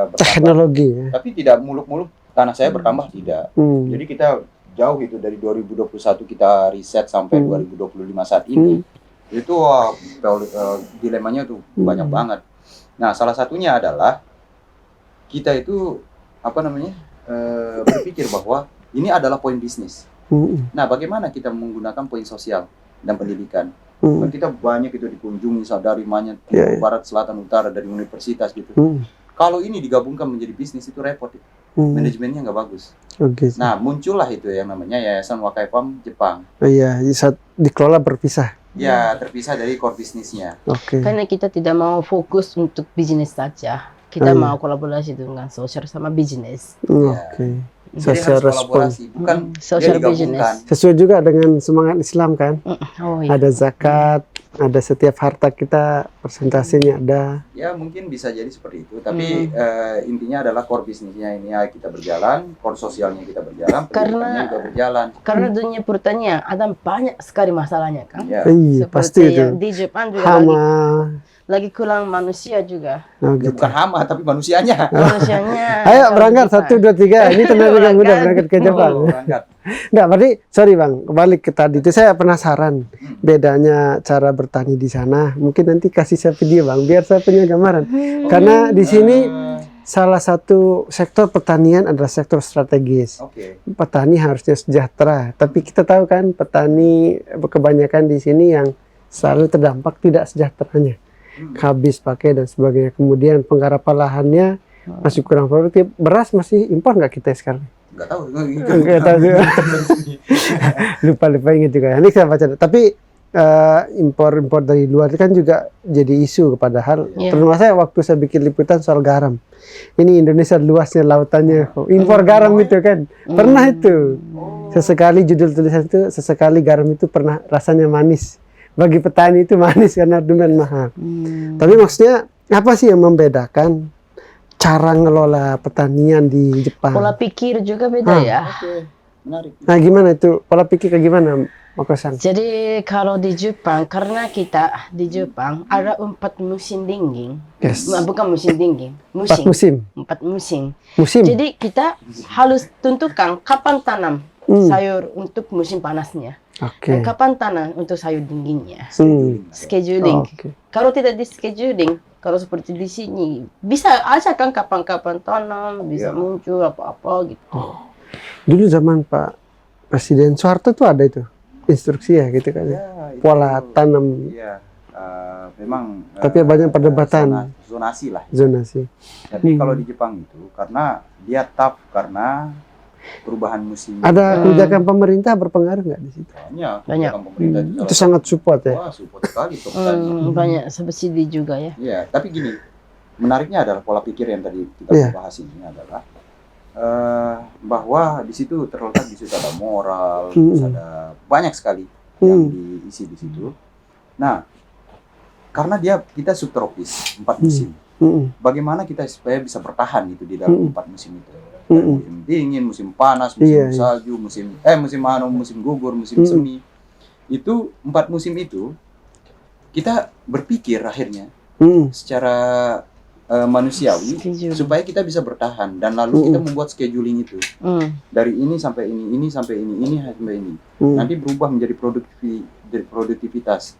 bertambah. Teknologi ya. Tapi tidak muluk-muluk tanah saya bertambah tidak. Jadi kita jauh itu dari 2021 kita riset sampai 2025 saat ini. Itu dilemanya tuh banyak banget. Nah, salah satunya adalah kita itu berpikir bahwa ini adalah poin bisnis. Nah, bagaimana kita menggunakan poin sosial dan pendidikan? Kan kita banyak itu dikunjungi dari banyak Iya. barat, selatan, utara, dari universitas gitu. Kalau ini digabungkan menjadi bisnis itu repot. Manajemennya nggak bagus. Oke. Nah, muncullah itu yang namanya Yayasan Wakai Farm Jepang. Iya, saat dikelola berpisah. Ya, terpisah dari core bisnisnya. Oke. Karena kita tidak mau fokus untuk bisnis saja. Kita Iya. mau kolaborasi dengan sosial sama bisnis. Oke. Jadi Social harus kolaborasi, bukan dia Social digabungkan. Sesuai juga dengan semangat Islam kan. Oh iya. Ada zakat, ada setiap harta kita persentasenya ada. Ya, mungkin bisa jadi seperti itu. Tapi intinya adalah core bisnisnya ini ya kita berjalan, core sosialnya kita berjalan, pendidikannya juga berjalan. Karena dunia pertanian ada banyak sekali masalahnya kan. Ya. Iya, pasti Seperti itu. yang di Jepang juga Hama. lagi kurang manusia juga. Oh, Ya, gitu. bukan hama tapi manusianya. Manusianya. Ayo kalau berangkat di Jepang. 1, 2, 3. Ini tenaga muda berangkat ke Jepang. Oh, berangkat. Nggak, berarti sorry bang, balik ke tadi itu saya penasaran bedanya cara bertani di sana. Mungkin nanti kasih saya video bang, biar saya punya gambaran. Karena di sini salah satu sektor pertanian adalah sektor strategis. Oke. Petani harusnya sejahtera, tapi kita tahu kan petani kebanyakan di sini yang selalu terdampak tidak sejahteranya, habis pakai dan sebagainya. Kemudian penggarapan lahannya masih kurang produktif. Beras masih impor nggak kita sekarang? Nggak tahu. Nggak tahu juga. lupa ingat juga. Ini saya baca. Tapi impor dari luar kan juga jadi isu. Padahal Iya. terutama saya waktu saya bikin liputan soal garam. Ini Indonesia luasnya lautannya, impor garam itu kan. Pernah itu. Sesekali judul tulisan itu, sesekali garam itu pernah rasanya manis. Bagi petani itu manis karena demand mahal. Tapi maksudnya apa sih yang membedakan cara ngelola pertanian di Jepang? Pola pikir juga beda ya. Oke, menarik. Nah gimana itu? Pola pikir kayak gimana, Mako-san? Jadi kalau di Jepang, karena kita di Jepang ada 4 musim dingin. Yes. Bukan musim dingin, 4 musim. 4 musim. Musim. Jadi kita harus tentukan kapan tanam sayur untuk musim panasnya. Oke. Dan kapan tanam untuk sayur dinginnya. Oh, Scheduling. oke. Kalau tidak di scheduling, kalau seperti di sini, bisa aja kan kapan-kapan tanam, bisa muncul apa-apa gitu. Dulu zaman Pak Presiden Soeharto tuh ada itu instruksi ya gitu kan. Ya, itu- Pola tanam Iya, memang. Tapi banyak perdebatan. Zonasi lah. zonasi. Tapi kalau di Jepang itu karena dia tough karena perubahan musim. Ada kebijakan pemerintah berpengaruh nggak di situ? Banyak. Banyak. kebijakan pemerintah Itu sangat support ya. Wah, support sekali ke petani. Banyak subsidi juga ya. Iya, tapi gini, menariknya adalah pola pikir yang tadi kita Iya. bahas ini adalah bahwa di situ terletak di situ ada moral, terus ada banyak sekali yang diisi di situ. Nah, karena kita subtropis 4 musim, bagaimana kita supaya bisa bertahan gitu di dalam 4 musim itu? Dari musim dingin, musim panas, musim Iya, iya. salju, musim gugur, musim semi. Itu 4 musim itu kita berpikir akhirnya secara manusiawi Setuju. supaya kita bisa bertahan, dan lalu kita membuat scheduling itu dari ini sampai ini sampai ini sampai ini. Nanti berubah menjadi produktivitas,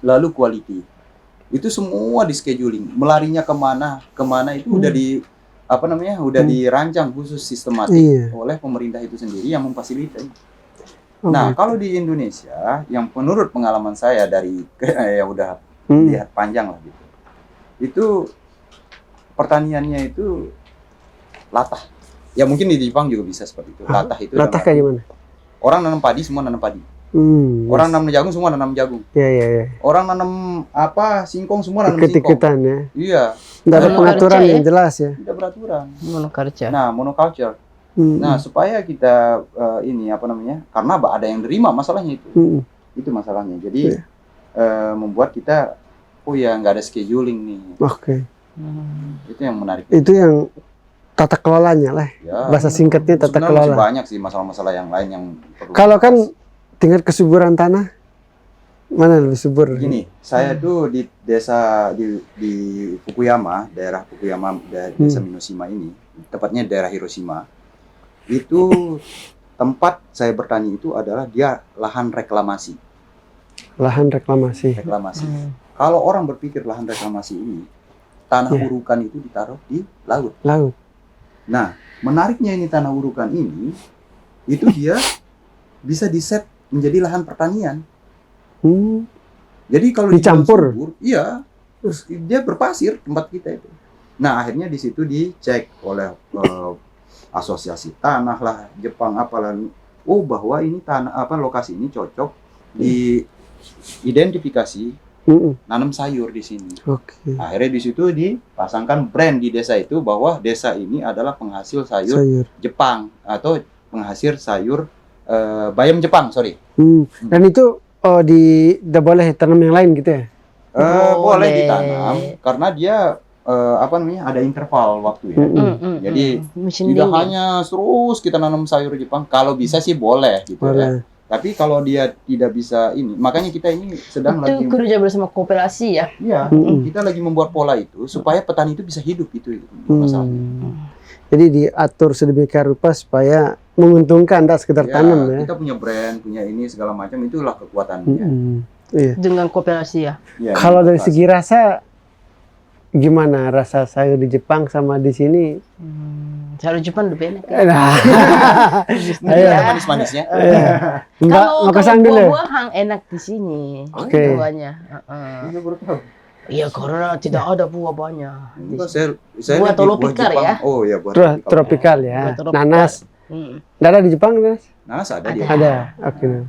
lalu quality. Itu semua di scheduling. Melarinya kemana itu udah di udah dirancang khusus sistematik oleh pemerintah itu sendiri yang memfasilitasi. Nah, kalau di Indonesia, yang menurut pengalaman saya dari ya udah lihat panjang lah gitu, itu pertaniannya itu latah. Ya mungkin di Jepang juga bisa seperti itu. Latah itu Latah kayak gimana? orang nanam padi semua nanam padi. Orang nanam jagung semua nanam jagung. Ya. Orang nanam singkong semua nanam singkong. Ikut-ikutan ya. Iya. Nggak ada Monoculture pengaturan ya? yang jelas ya. Tidak beraturan. Monoculture. Nah, monoculture. Nah, supaya kita karena ada yang nerima masalahnya itu. Itu masalahnya. Jadi membuat kita nggak ada scheduling nih. Oke. Itu yang menarik. Itu yang tata kelolanya lah. Ya, Bahasa singkatnya tata sebenarnya masih kelola. banyak sih masalah-masalah yang lain yang perlu. Kalau kan tingkat kesuburan tanah mana lebih subur? Gini, saya tuh di desa di Fukuyama, daerah Fukuyama, desa Minoshima ini, tepatnya daerah Hiroshima. Itu tempat saya bertani itu adalah dia lahan reklamasi. Lahan reklamasi. Kalau orang berpikir lahan reklamasi ini, tanah urukan itu ditaruh di laut. Nah, menariknya ini tanah urukan ini, itu dia bisa diset menjadi lahan pertanian. Jadi kalau dicampur, subur, iya, terus dia berpasir tempat kita itu. Nah, akhirnya di situ dicek oleh asosiasi tanah lah, Jepang apalah, bahwa ini lokasi ini cocok diidentifikasi nanam sayur di sini. Akhirnya di situ dipasangkan brand di desa itu bahwa desa ini adalah penghasil sayur Jepang atau penghasil sayur bayam Jepang, sorry. Dan itu tidak boleh tanam yang lain gitu ya? Boleh ditanam karena dia ada interval waktu ya. Jadi tidak hanya terus kita nanam sayur Jepang. Kalau bisa sih boleh gitu ya. Tapi kalau dia tidak bisa ini, makanya kita ini sedang lagi kerja bersama koperasi ya. Iya, kita lagi membuat pola itu supaya petani itu bisa hidup itu masalahnya. Jadi diatur sedemikian rupa supaya menguntungkan, tidak sekedar tanam ya. Kita punya brand, punya ini segala macam, itulah kekuatannya. Dengan koperasi ya. Kalau dari segi rasa, gimana rasa sayur di Jepang sama di sini? Sayur Jepang lebih enak. Manis-manisnya. Kalau buah-buahan enak di sini. Oke. Buahnya. Iya, karena tidak ada buah banyak. Saya buah tropikal ya. Oh iya, buah tropikal ya. Nanas. Tidak ada di Jepang, Nanas? Nanas ada dia. Ada. Oke.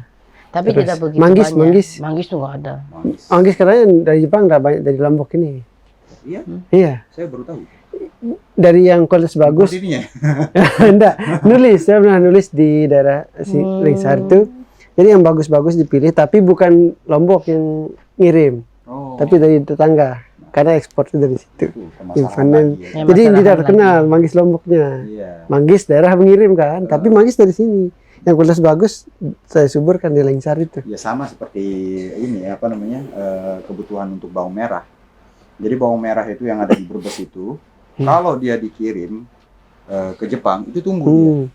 Tapi tidak begitu banyak. Manggis tuh nggak ada. Manggis katanya dari Jepang nggak banyak, dari Lombok ini. Iya. Saya baru tahu. Dari yang kualitas bagus. Enggak, saya pernah nulis di daerah Lingsar itu. Jadi yang bagus-bagus dipilih, tapi bukan Lombok yang ngirim, tapi dari tetangga. Karena ekspor itu dari situ. Jadi tidak terkenal manggis Lomboknya. Manggis daerah mengirim kan, tapi manggis dari sini. Yang kualitas bagus saya suburkan di Lingsar itu. Ya sama seperti ini kebutuhan untuk bawang merah. Jadi bawang merah itu yang ada di Brebes itu, kalau dia dikirim ke Jepang itu tumbuh dia.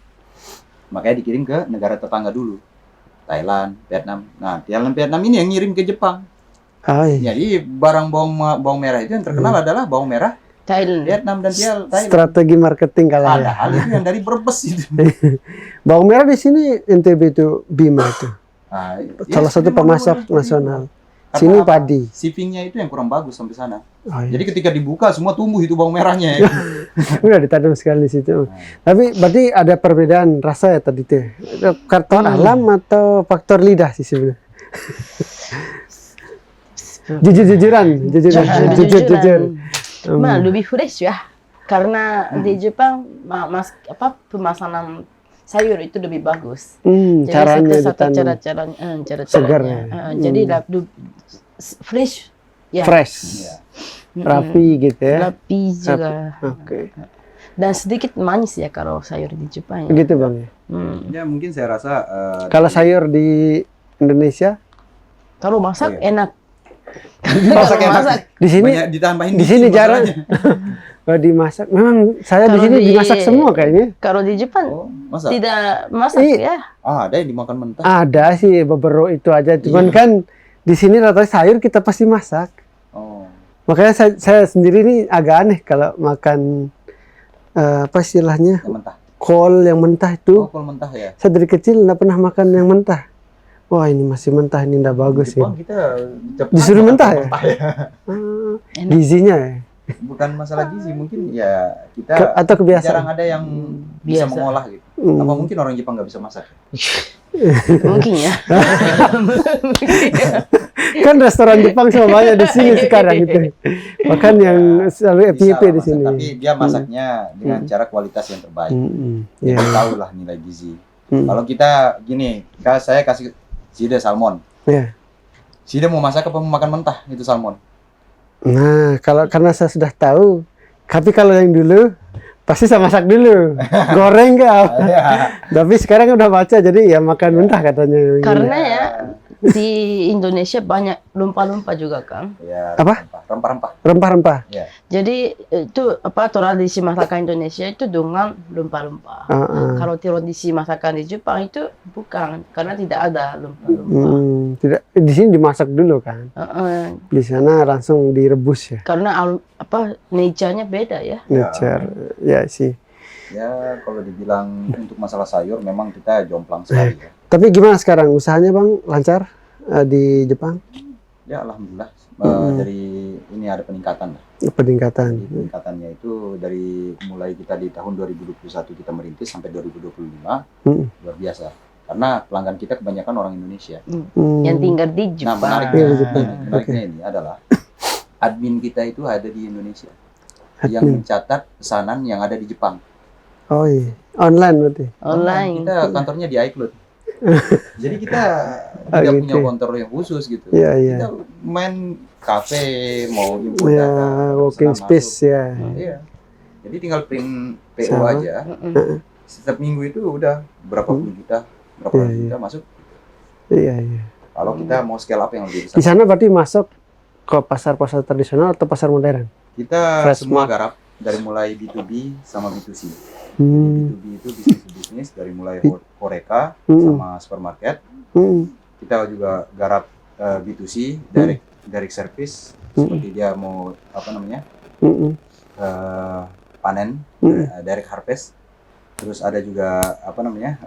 Makanya dikirim ke negara tetangga dulu, Thailand, Vietnam. Nah, Vietnam ini yang ngirim ke Jepang. Jadi barang bawang merah itu yang terkenal adalah bawang merah Thailand, Vietnam dan Thailand. Strategi marketing kalau ya. Padahal itu yang dari Brebes itu. Bawang merah di sini NTB itu Bima itu. Salah satu pemasok nasional. Sini padi. Shippingnya itu yang kurang bagus sampai sana. Jadi ketika dibuka semua tumbuh itu bawang merahnya. Udah ditanam sekali di situ. Tapi berarti ada perbedaan rasa ya tadi itu. Faktor alam atau faktor lidah sih sebenarnya. Jujur-jujuran. Lebih fresh ya. Karena di Jepang pemasanan sayur itu lebih bagus. Caranya cara segar. Jadi fresh. Ya. Fresh. Rapi gitu ya. Rapi juga. Oke. Dan sedikit manis ya kalau sayur di Jepang. Gitu Bang. Ya mungkin saya rasa kalau sayur di Indonesia kalau masak enak. Masak enak. Masak. Di sini Banyak ditambahin di sini dikit jarang. masalahnya. Kalau dimasak, memang saya di Kalau sini di- dimasak semua kayaknya. Kalau di Jepang Oh, masak. tidak masak Ih. ya. Ah, ada yang dimakan mentah. Ada sih beberapa itu aja, cuman Iya. kan di sini rata sayur kita pasti masak. Oh. Makanya saya sendiri nih agak aneh kalau makan apa istilahnya Yang mentah. kol yang mentah itu. Oh, kol mentah ya. Saya dari kecil nggak pernah makan yang mentah. Wah ini masih mentah, ini nggak bagus Jepang ya. kita cepat Disuruh makan mentah kol ya? Ah, Enak. gizinya ya. Bukan masalah gizi, mungkin ya kita Atau kebiasaan. jarang ada yang bisa Biasa. mengolah gitu. Hmm. Apa mungkin orang Jepang nggak bisa masak? Mungkin ya. Kan restoran Jepang sama banyak di sini sekarang gitu. Bahkan yang selalu Bisa FYP lah di masak, sini. tapi dia masaknya dengan cara kualitas yang terbaik. Ya. Jadi tahu lah nilai gizi. Hmm. Kalau kita gini, saya kasih Sida salmon. Ya. Sida mau masak apa mau makan mentah itu salmon? Nah, karena saya sudah tahu, tapi kalau yang dulu pasti saya masak dulu, goreng nggak? Ya. Tapi sekarang udah baca jadi ya makan mentah katanya. Karena ya di Indonesia banyak lumpa-lumpa juga kan. Ya, Apa? Rempah-rempah. Rempah-rempah. Ya. Jadi itu apa tradisi masakan Indonesia itu dengan lumpa-lumpa. Kalau tradisi masakan di Jepang itu bukan karena tidak ada lumpa-lumpa. Tidak, di sini dimasak dulu kan. Di sana langsung direbus ya. Karena nature-nya beda ya. Nature, ya sih. Ya, kalau dibilang untuk masalah sayur memang kita jomplang sekali ya. Tapi gimana sekarang usahanya bang, lancar di Jepang? Ya, alhamdulillah. Dari ini ada peningkatan lah. Peningkatan. Jadi peningkatannya itu dari mulai kita di tahun 2021 kita merintis sampai 2025 luar biasa. Karena pelanggan kita kebanyakan orang Indonesia. Yang tinggal di Nah, Jepang. menariknya ini adalah admin kita itu ada di Indonesia yang Admin. mencatat pesanan yang ada di Jepang. Oh iya, online berarti. Online. Kita kantornya di iCloud. Jadi kita Ah, tidak gitu. punya kantor yang khusus gitu. Iya, iya. Kita main kafe, mau input Ya, data, working pesanan space masuk. ya. Iya. Jadi tinggal print PO Sama. aja. Setiap minggu itu udah berapa puluh juta, berapa Iya, ratus iya. juta masuk. Iya, iya. Kalau kita mau scale up yang lebih Di besar. sana berarti masuk ke pasar-pasar tradisional atau pasar modern? Kita Fresh semua Mart. garap dari mulai B2B sama B2C. Hmm. B2B itu bisnis dari mulai Horeca Hmm. sama supermarket. Hmm. Kita juga garap B2C, direct service, seperti dia mau apa namanya Hmm. panen, direct harvest. Terus ada juga apa namanya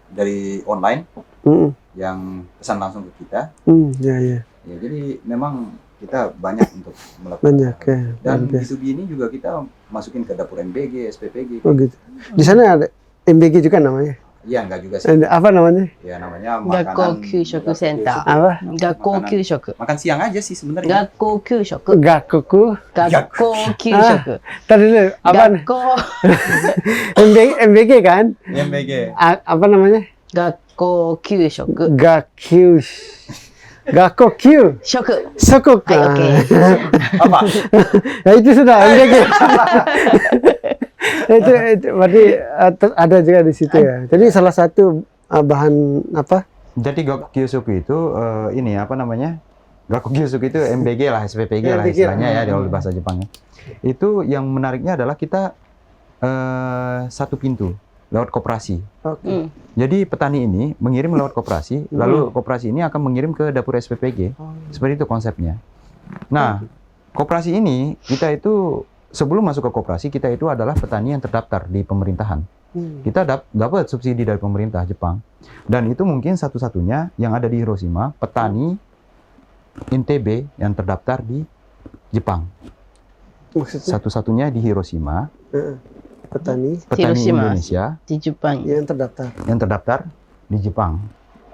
dari online Hmm. yang pesan langsung ke kita. Ya, ya. Ya, jadi memang kita banyak untuk melakukan Banyak ya. dan luar biasa. B2B ini juga kita masukin ke dapur MBG, SPPG. Oh gitu. Di sana ada MBG juga namanya. Iya, enggak juga sih. Apa namanya? Ya namanya makanan Gakko Kyushoku Center. Apa? Gakko Kyushoku. Makan siang aja sih sebenarnya. Gakko Kyushoku. Gakuku. Gakko Kyushoku. Tadi dulu apa? Gakko. MBG kan? MBG. Apa namanya? Gakko Kyushoku. Gakyus. Gakko Q. Shoku. Sokok. Hai, oke. Apa? Ya itu sudah MBG. itu berarti ada juga di situ ya. Jadi salah satu bahan apa? Jadi Gakko Kyushoku itu ini apa namanya? Gakko Kyushoku itu MBG lah, SPPG lah MBG. istilahnya ya di bahasa Jepangnya. Itu yang menariknya adalah kita satu pintu lewat koperasi. Oke. Jadi petani ini mengirim lewat koperasi, lalu koperasi ini akan mengirim ke dapur SPPG. Seperti itu konsepnya. Nah, koperasi ini kita itu sebelum masuk ke koperasi kita itu adalah petani yang terdaftar di pemerintahan. Kita dapat subsidi dari pemerintah Jepang. Dan itu mungkin satu-satunya yang ada di Hiroshima, petani NTB yang terdaftar di Jepang. Maksudnya Satu-satunya di Hiroshima, petani Hiroshima. Indonesia Di Jepang. yang terdaftar. yang terdaftar di Jepang.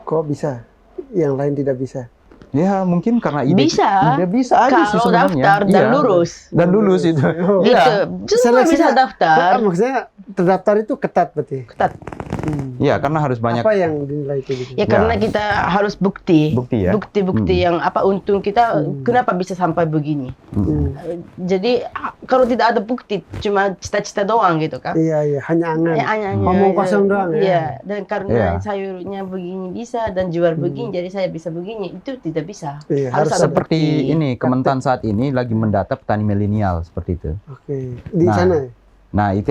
Kok bisa? Yang lain tidak bisa. Ya mungkin karena ide Bisa. ide bisa aja sih Kalau sebenarnya. daftar dan Iya. lulus. Dan lulus itu. Oh. Gitu. Semua bisa daftar. Maksudnya terdaftar itu ketat berarti. Ketat. Iya, karena harus banyak Apa yang dinilai itu? Gitu? Ya karena kita harus bukti. Bukti ya. Bukti-bukti yang apa untung kita kenapa bisa sampai begini. Jadi kalau tidak ada bukti cuma cita-cita doang gitu kan. Iya, hanya angan. Ya, hanya Ngomong kosong doang ya. Iya, dan karena Iya. sayurnya begini bisa dan jual begini jadi saya bisa begini, itu tidak bisa. Iya, harus harus ada seperti bukti. ini Kementan saat ini lagi mendata petani milenial seperti itu. Oke. Di Nah, sana ya? Nah, itu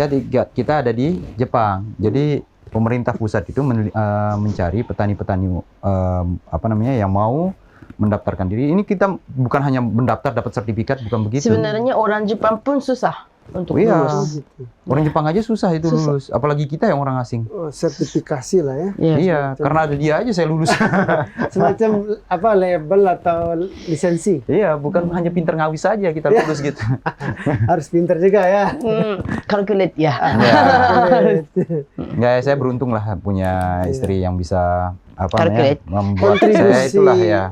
kita ada di Jepang. Jadi pemerintah pusat itu mencari petani-petani apa namanya yang mau mendaftarkan diri. Ini kita bukan hanya mendaftar dapat sertifikat, bukan begitu. Sebenarnya orang Jepang pun susah untuk Iya. lulus. Orang Jepang aja susah itu Susah. lulus, apalagi kita yang orang asing. Oh, sertifikasi lah ya. Iya, karena ada dia aja saya lulus. Semacam apa label atau lisensi. Iya, bukan hanya pinter ngawis saja kita lulus gitu. Harus pinter juga ya. Calculate ya. Ya, saya beruntung lah punya istri yang bisa apa namanya Calculate. membuat saya Kontribusi itulah ya.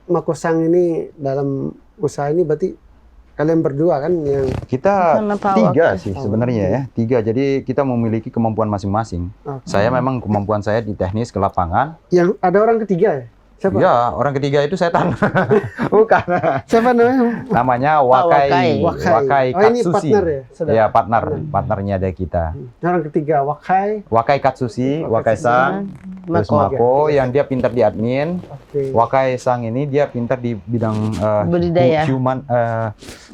Makosang ini dalam usaha ini berarti kalian berdua kan yang Kita Kenapa 3 waktu- sih sebenarnya ya, 3. Jadi kita memiliki kemampuan masing-masing. Oke. Saya memang kemampuan saya di teknis ke lapangan. yang ada orang ketiga ya? Siapa? Ya, orang ketiga itu setan. Bukan. Siapa namanya? Namanya Wakai. Wakai Oh, ini Katsushi. partner ya? Saudara? Ya, partnernya ada kita. Orang ketiga Wakai. Wakai Katsushi, Wakai Sang, terus Mako yang dia pintar di admin. Oke. Wakai Sang ini dia pintar di bidang Budidaya. human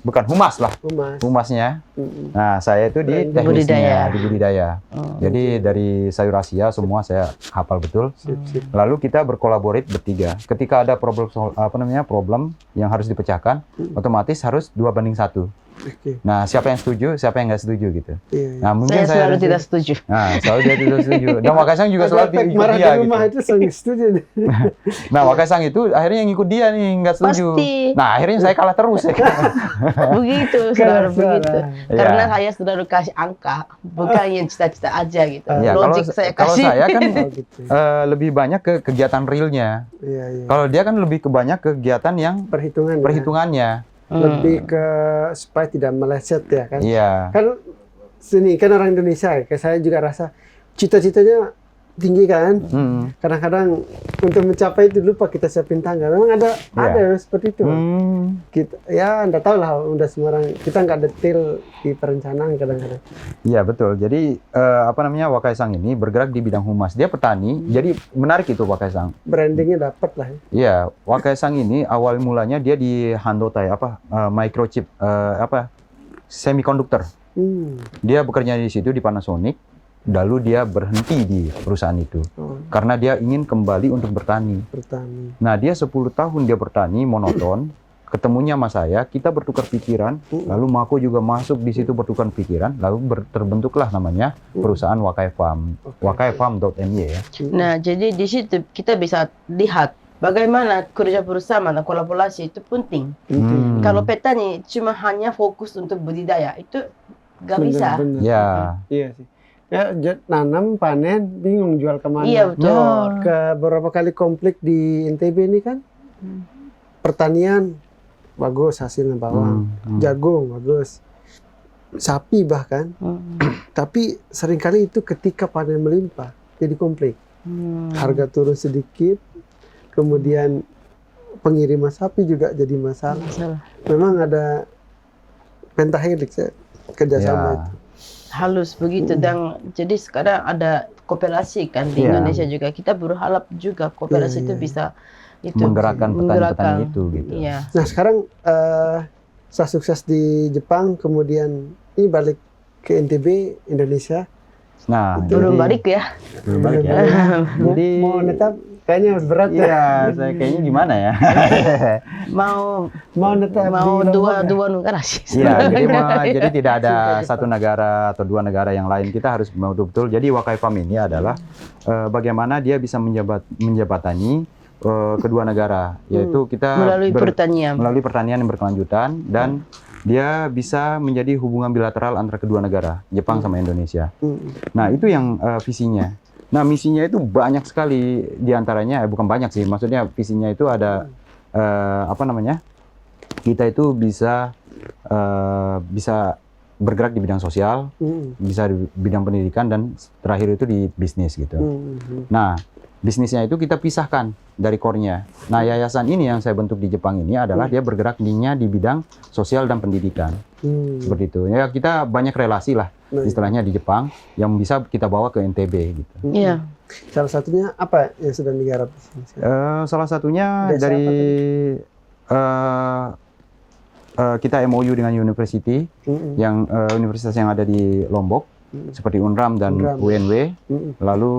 bukan humas lah, Humas. humasnya. Mm-mm. Nah, saya itu di Budidaya. teknisnya, di budidaya. Oh. Jadi dari sayur Asia semua saya hafal betul. Sip, sip. Lalu kita berkolaborate bertiga. Ketika ada problem problem yang harus dipecahkan, otomatis harus 2:1. Oke. Nah, siapa yang setuju, siapa yang nggak setuju gitu. Iya. Nah, mungkin Saya selalu ada- tidak setuju. Nah, selalu dia tidak setuju. Dan Wakasang juga Ada selalu efek ikut marah dia di rumah gitu. itu sering setuju nih. Nah, Wakasang itu akhirnya yang ikut dia nih, nggak setuju. Pasti. Nah, akhirnya saya kalah terus ya. Begitu, Kan, saudara, saudara. begitu. Iya. Karena saya selalu kasih angka, bukan yang cita-cita aja gitu. Ya, Logik saya kalau kasih. saya kan Oh, gitu. lebih banyak ke kegiatan realnya. Iya, iya. Kalau dia kan lebih ke banyak kegiatan yang Perhitungan. ya. perhitungannya. Lebih ke supaya tidak meleset ya kan. Iya. Kan sini kan orang Indonesia ya, kayak saya juga rasa cita-citanya tinggi kan. Hmm. Kadang-kadang untuk mencapai itu lupa kita siapin tangga. Memang ada yang seperti itu. Kita ya Anda tahu lah udah semua orang kita nggak detail di perencanaan kadang-kadang. Iya betul. Jadi apa namanya Wakai Sang ini bergerak di bidang humas. Dia petani. Jadi menarik itu Wakai Sang. Brandingnya dapat lah ya. Iya, Wakai Sang ini awal mulanya dia di Handotai microchip semikonduktor. Dia bekerja di situ di Panasonic. Lalu dia berhenti di perusahaan itu Oh, karena dia ingin kembali untuk bertani. bertani. Nah, dia 10 tahun dia bertani monoton. Ketemunya sama saya, kita bertukar pikiran. Lalu Mako juga masuk di situ bertukar pikiran. Lalu terbentuklah namanya perusahaan Wakai Farm, wakaifarm.my ya. Nah, jadi di situ kita bisa lihat bagaimana kerja bersama dan kolaborasi itu penting. Kalau petani cuma hanya fokus untuk budidaya itu nggak bisa. Bener-bener. Ya, Iya sih. Ya, nanam, panen, bingung jual kemana. Iya betul. Ke beberapa kali konflik di NTB ini kan, pertanian bagus hasilnya bawang, jagung bagus, sapi bahkan. Tapi seringkali itu ketika panen melimpah jadi konflik. Harga turun sedikit, kemudian pengiriman sapi juga jadi masalah. Memang ada pentahelix ya, kerjasama Ya. itu. Halus begitu dan jadi sekarang ada kooperasi kan di Iya. Indonesia juga kita berharap juga kooperasi Iya, itu iya. bisa itu menggerakkan petani-petani itu gitu. Iya. Nah sekarang setelah sukses di Jepang, kemudian ini balik ke NTB Indonesia. Nah, Belum jadi- balik ya. belum balik ya. Jadi Mau netap kayaknya berat ya. iya, saya kayaknya gimana ya? Mau netap mau di Lombok dua negara sih. Iya, jadi tidak ada satu negara atau 2 negara yang lain. Kita harus betul-betul. Jadi Wakai Farm ini adalah bagaimana dia bisa menjabatani kedua negara, yaitu kita Melalui pertanian. melalui pertanian yang berkelanjutan dan dia bisa menjadi hubungan bilateral antara kedua negara, Jepang sama Indonesia. Nah, itu yang visinya. Nah, misinya itu banyak sekali diantaranya, bukan banyak sih, maksudnya visinya itu ada apa namanya? Kita itu bisa bergerak di bidang sosial, bisa di bidang pendidikan, dan terakhir itu di bisnis gitu. Nah, bisnisnya itu kita pisahkan dari core-nya. Nah, yayasan ini yang saya bentuk di Jepang ini adalah dia bergeraknya di bidang sosial dan pendidikan. Seperti itu. Ya, kita banyak relasi lah istilahnya di Jepang yang bisa kita bawa ke NTB gitu. Iya. Salah satunya apa yang sedang digarap di sini? Salah satunya Desa dari kita MOU dengan university yang universitas yang ada di Lombok seperti UNRAM dan UNW. Lalu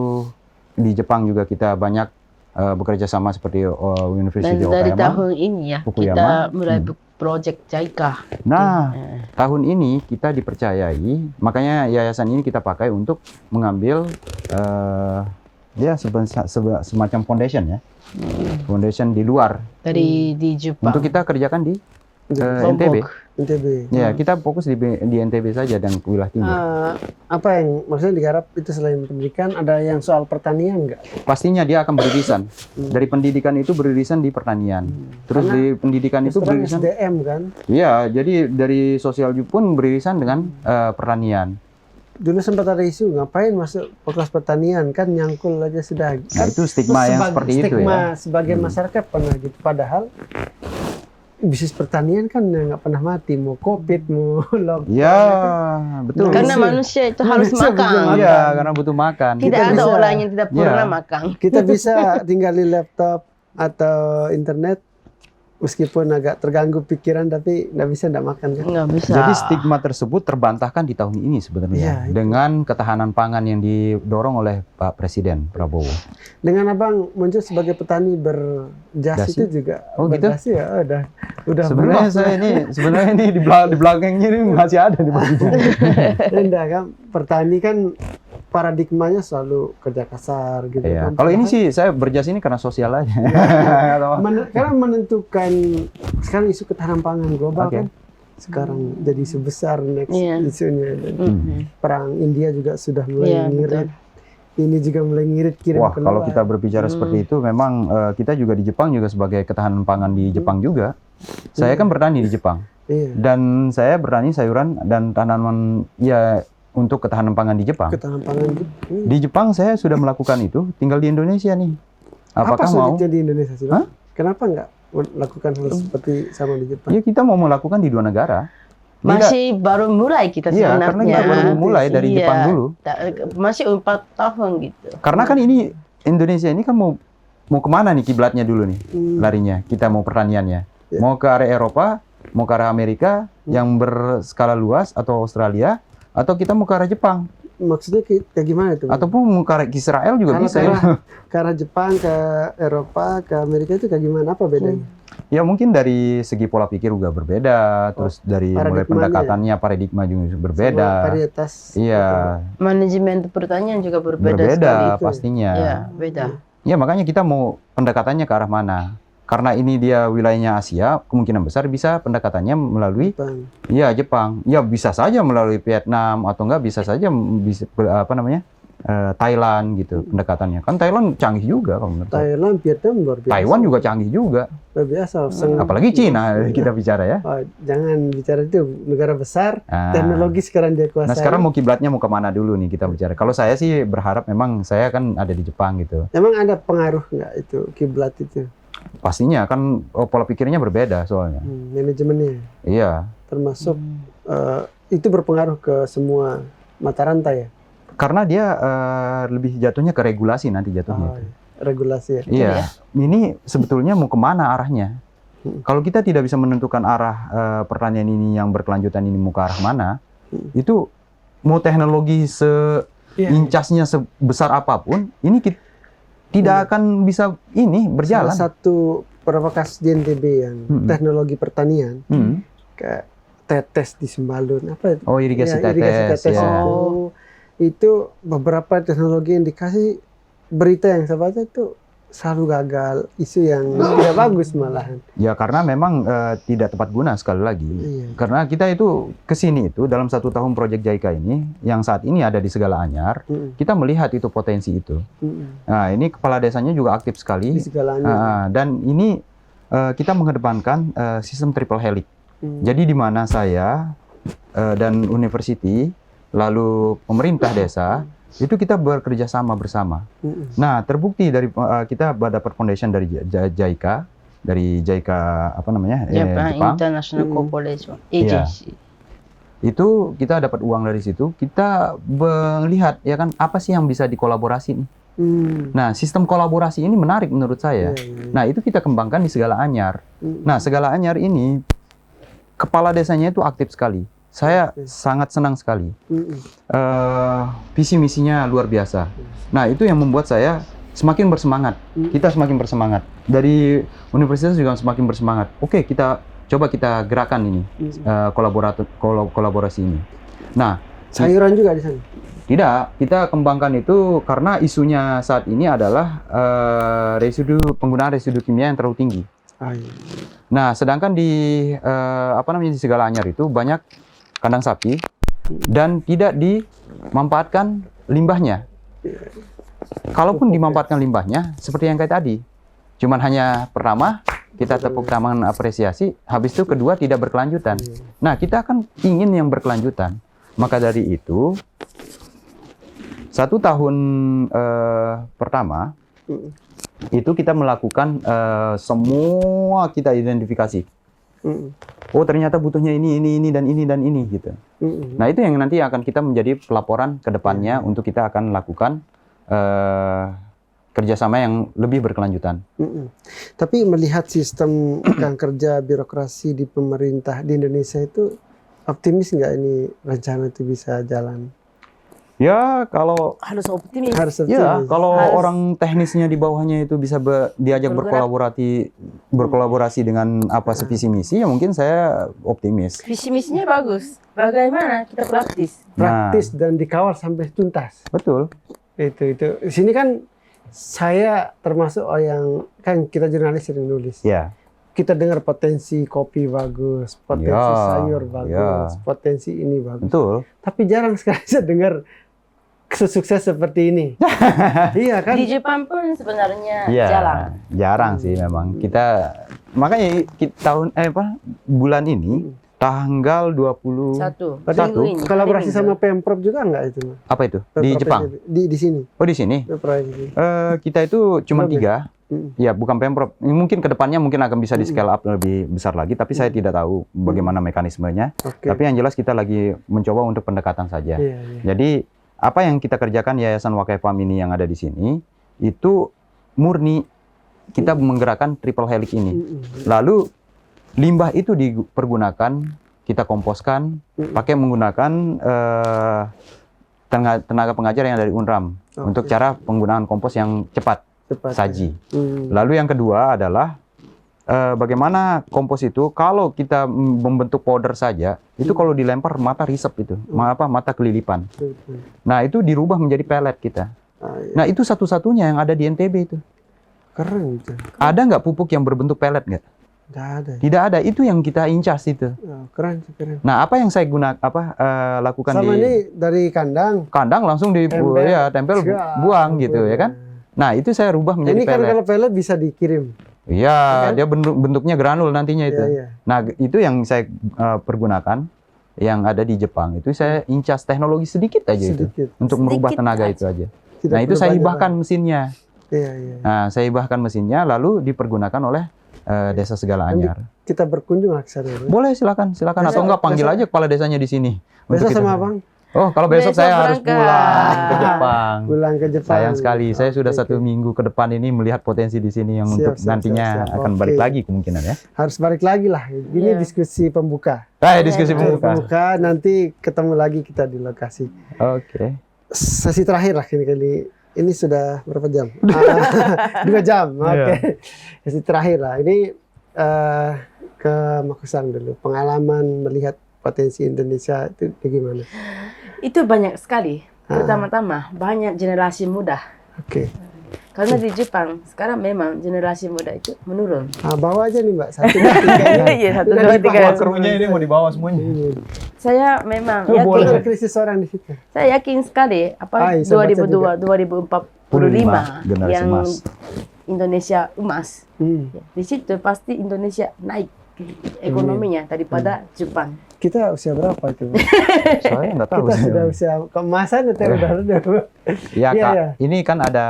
di Jepang juga kita banyak bekerja sama seperti University Dan of dari Okayama. tahun ini ya, Fukuyama. kita mulai project JICA. Nah, tahun ini kita dipercayai, makanya yayasan ini kita pakai untuk mengambil ya semacam foundation ya, foundation di luar Dari di Jepang. untuk kita kerjakan di Lombok. NTB. NTB. Ya, kita fokus di NTB saja dan wilayah timur. Apa yang maksudnya digarap itu selain pendidikan, ada yang soal pertanian nggak? Pastinya dia akan beririsan. Dari pendidikan itu beririsan di pertanian. Terus Karena di pendidikan itu Terus terang beririsan. SDM kan? Iya, jadi dari sosial pun beririsan dengan pertanian. Dulu sempat ada isu ngapain masuk fakultas pertanian, kan nyangkul aja sudah. Nah, itu stigma yang seperti itu stigma ya. sebagian masyarakat pernah gitu. Padahal bisnis pertanian kan nggak pernah mati, mau COVID, mau lockdown. Ya, betul. Karena manusia itu harus Manusia butuh makan. makan. Iya, karena butuh makan. Tidak Kita ada bisa- orang yang tidak pernah Iya. makan. Kita bisa tinggal di laptop atau internet, meskipun agak terganggu pikiran, tapi nggak bisa nggak makan kan? Nggak bisa. Jadi stigma tersebut terbantahkan di tahun ini sebenarnya Iya, itu. dengan ketahanan pangan yang didorong oleh Pak Presiden Prabowo. Dengan abang muncul sebagai petani berjas Dasi? itu juga Oh, gitu? berdasi ya udah Sebenarnya sebenarnya ini di belakangnya ini masih ada di bagian. Enggak kan, petani kan paradigmanya selalu kerja kasar gitu Iya. kan. Kalau ini sih saya berjas ini karena sosial aja. Karena menentukan sekarang isu ketahanan pangan global Oke. kan sekarang jadi sebesar next Iya. isunya. Perang India juga sudah mulai Iya, ngirit. Ini juga mulai ngirit kirim Wah, keluar. kalau kita berbicara seperti itu, memang kita juga di Jepang juga sebagai ketahanan pangan di Jepang juga. Saya kan bertani di Jepang Iya. dan saya bertani sayuran dan tanaman ya untuk ketahanan pangan di Jepang. Ketahanan pangan gitu. Di Jepang saya sudah melakukan itu, tinggal di Indonesia nih. Apa Apakah mau? sulitnya di Indonesia sih, Hah? Bang? Kenapa nggak melakukan hal seperti sama di Jepang? Ya kita mau melakukan di dua negara. Masih baru mulai kita Iya, sebenarnya. karena kita baru mulai dari Iya. Jepang dulu. Masih 4 tahun gitu. Karena kan ini Indonesia ini kan mau kemana nih kiblatnya dulu nih larinya? Kita mau pertaniannya, mau ke area Eropa, mau ke arah Amerika yang berskala luas atau Australia, atau kita mau ke arah Jepang, Maksudnya kayak gimana itu? Bang? ataupun mau ke arah Israel juga Kalau bisa. ke arah Jepang, ke Eropa, ke Amerika itu kayak gimana? Apa bedanya? Ya mungkin dari segi pola pikir juga berbeda, terus dari mulai paradigmanya pendekatannya paradigma juga berbeda. Sama varietas. Iya, Manajemen pertanian juga berbeda sekali. berbeda itu. pastinya. Iya, beda. Ya makanya kita mau pendekatannya ke arah mana? Karena ini dia wilayahnya Asia, kemungkinan besar bisa pendekatannya melalui Jepang. ya Jepang. Ya bisa saja melalui Vietnam atau enggak bisa saja bisa Thailand gitu pendekatannya. Kan Thailand canggih juga kalau menurut saya. Thailand, Vietnam luar biasa. Taiwan juga canggih juga. Luar biasa. Apalagi Cina kita bicara ya. Oh, jangan bicara itu, negara besar, Ah. teknologi sekarang dia kuasai. Nah sekarang mau kiblatnya mau kemana dulu nih kita bicara. Kalau saya sih berharap memang saya kan ada di Jepang gitu. Emang ada pengaruh nggak itu kiblat itu? Pastinya kan pola pikirnya berbeda soalnya. Manajemennya, Iya. termasuk itu berpengaruh ke semua mata rantai ya. Karena dia lebih jatuhnya ke regulasi nanti jatuhnya. Oh, regulasi ya. Iya. Ini sebetulnya mau kemana arahnya? Kalau kita tidak bisa menentukan arah pertanian ini yang berkelanjutan ini mau ke arah mana, itu mau teknologi seincasnya sebesar apapun, ini tidak akan bisa ini berjalan. Salah satu beberapa kasus di NTB yang teknologi pertanian, kayak tetes di Sembalun, apa itu? Oh, irigasi Ya, tetes. Ya. Itu beberapa teknologi yang dikasih berita yang saya baca itu selalu gagal, isu yang tidak bagus malahan. Ya karena memang tidak tepat guna sekali lagi. Iya. Karena kita itu kesini itu dalam 1 tahun proyek JICA ini, yang saat ini ada di Segala Anyar, kita melihat itu potensi itu. Nah ini kepala desanya juga aktif sekali. Di segalanya. Dan ini kita mengedepankan sistem triple helix. Jadi di mana saya dan university, lalu pemerintah desa, itu kita bekerja sama bersama. Nah, terbukti dari kita dapat foundation dari JICA apa namanya? Jepang International Corporation Agency. Itu kita dapat uang dari situ, kita melihat ya kan apa sih yang bisa dikolaborasi nih. Nah, sistem kolaborasi ini menarik menurut saya. Nah, itu kita kembangkan di Segala Anyar. Nah, Segala Anyar ini kepala desanya itu aktif sekali. Saya sangat senang sekali. Visi misinya luar biasa. Nah, itu yang membuat saya semakin bersemangat. Kita semakin bersemangat. Dari universitas juga semakin bersemangat. Oke, coba kita gerakan ini, kolaborasi ini. Nah, sayuran juga di sana? Tidak, kita kembangkan itu karena isunya saat ini adalah penggunaan residu kimia yang terlalu tinggi. Nah, sedangkan di di Segala Anyar itu banyak kandang sapi dan tidak dimanfaatkan limbahnya. Kalaupun dimanfaatkan limbahnya, seperti yang kayak tadi, cuman hanya pertama kita tepuk tangan apresiasi, habis itu kedua tidak berkelanjutan. Nah, kita kan ingin yang berkelanjutan. Maka dari itu, 1 tahun pertama, itu kita melakukan semua kita identifikasi. Oh, ternyata butuhnya ini, dan ini gitu. Nah, itu yang nanti akan kita menjadi pelaporan ke depannya untuk kita akan lakukan kerjasama yang lebih berkelanjutan. Tapi melihat sistem kerja birokrasi di pemerintah di Indonesia itu, optimis nggak ini rencana itu bisa jalan? Ya, kalau harus optimis. Ya, kalau orang teknisnya di bawahnya itu bisa diajak berkolaborasi dengan visi misi, ya mungkin saya optimis. Visi misinya bagus. Bagaimana kita praktis dan dikawal sampai tuntas. Betul. Itu. Di sini kan saya termasuk yang kan kita jurnalis sering nulis. Ya. Kita dengar potensi kopi bagus, potensi sayur bagus, potensi ini bagus. Betul. Tapi jarang sekali saya dengar sukses seperti ini. Iya kan? Di Jepang pun sebenarnya jarang sih memang. Makanya bulan ini tanggal 21. Kolaborasi sama Pemprov juga enggak itu? Apa itu? Pemprov di Jepang? Di sini. Oh, di sini? Kita itu cuma 3. Ya, bukan Pemprov. Mungkin kedepannya mungkin akan bisa di scale up lebih besar lagi, tapi saya tidak tahu bagaimana mekanismenya. Tapi yang jelas kita lagi mencoba untuk pendekatan saja. Jadi, apa yang kita kerjakan Yayasan Wakai Farm ini yang ada di sini, itu murni kita menggerakkan triple helix ini. Lalu, limbah itu dipergunakan, kita komposkan, pakai menggunakan tenaga pengajar yang dari UNRAM untuk cara penggunaan kompos yang cepat saji. Lalu yang kedua adalah bagaimana kompos itu kalau kita membentuk powder saja, itu kalau dilempar mata risep itu, mata kelilipan. Nah, itu dirubah menjadi pelet kita. Nah, itu satu-satunya yang ada di NTB itu. Keren itu. Ada nggak pupuk yang berbentuk pelet nggak? Tidak ada. Itu yang kita incas itu. Keren. Nah, apa yang saya lakukan sama ini dari kandang langsung tempel buang gitu ya kan. Nah, itu saya rubah menjadi pelet. Ini kalau pelet bisa dikirim. Iya, dia bentuknya granul nantinya itu. Nah, itu yang saya pergunakan yang ada di Jepang. Itu saya incas teknologi sedikit aja itu untuk merubah tenaga itu aja. Nah, itu saya hibahkan mesinnya. Nah, saya hibahkan mesinnya lalu dipergunakan oleh Desa Segala Anyar. Kita berkunjung ke sana. Boleh, silakan. Atau enggak panggil aja kepala desanya di sini. Besok sama Bang. Oh, kalau besok saya harus pulang ke Jepang. Sayang sekali, saya sudah 1 minggu ke depan ini melihat potensi di sini yang untuk nantinya akan balik lagi kemungkinan ya. Harus balik lagi lah. Ini diskusi pembuka. Diskusi pembuka. Nanti ketemu lagi kita di lokasi. Oke. Sesi terakhir lah kali. Ini sudah berapa jam? 2 jam. Oke. Sesi terakhir lah. Ini ke Makusang dulu. Pengalaman melihat potensi Indonesia itu bagaimana? Itu banyak sekali. Pertama-tama banyak generasi muda. Karena di Jepang sekarang memang generasi muda itu menurun. Bawa aja nih Mbak, 1, 2, 3. 1, 2, 3. Krunya ini mau dibawa semuanya. Saya memang yakin krisis orang di situ. Saya yakin sekali 2045 yang Indonesia emas. Di situ pasti Indonesia naik ekonominya daripada Jepang. Kita usia berapa itu? Saya nggak tahu. Kita sudah usia keemasan atau udah Ya, Iya, Kak, iya. ini kan ada,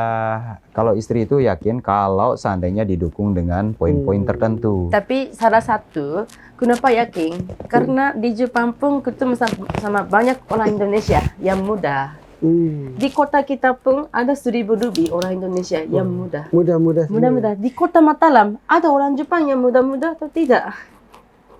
kalau istri itu yakin kalau seandainya didukung dengan poin-poin tertentu. Tapi salah satu, kenapa yakin? Karena di Jepang pun ketemu sama banyak orang Indonesia yang muda. Di kota kita pun ada 1.000 lebih orang Indonesia yang muda. Muda-muda. Muda-muda. Di kota Mataram ada orang Jepang yang muda-muda atau tidak?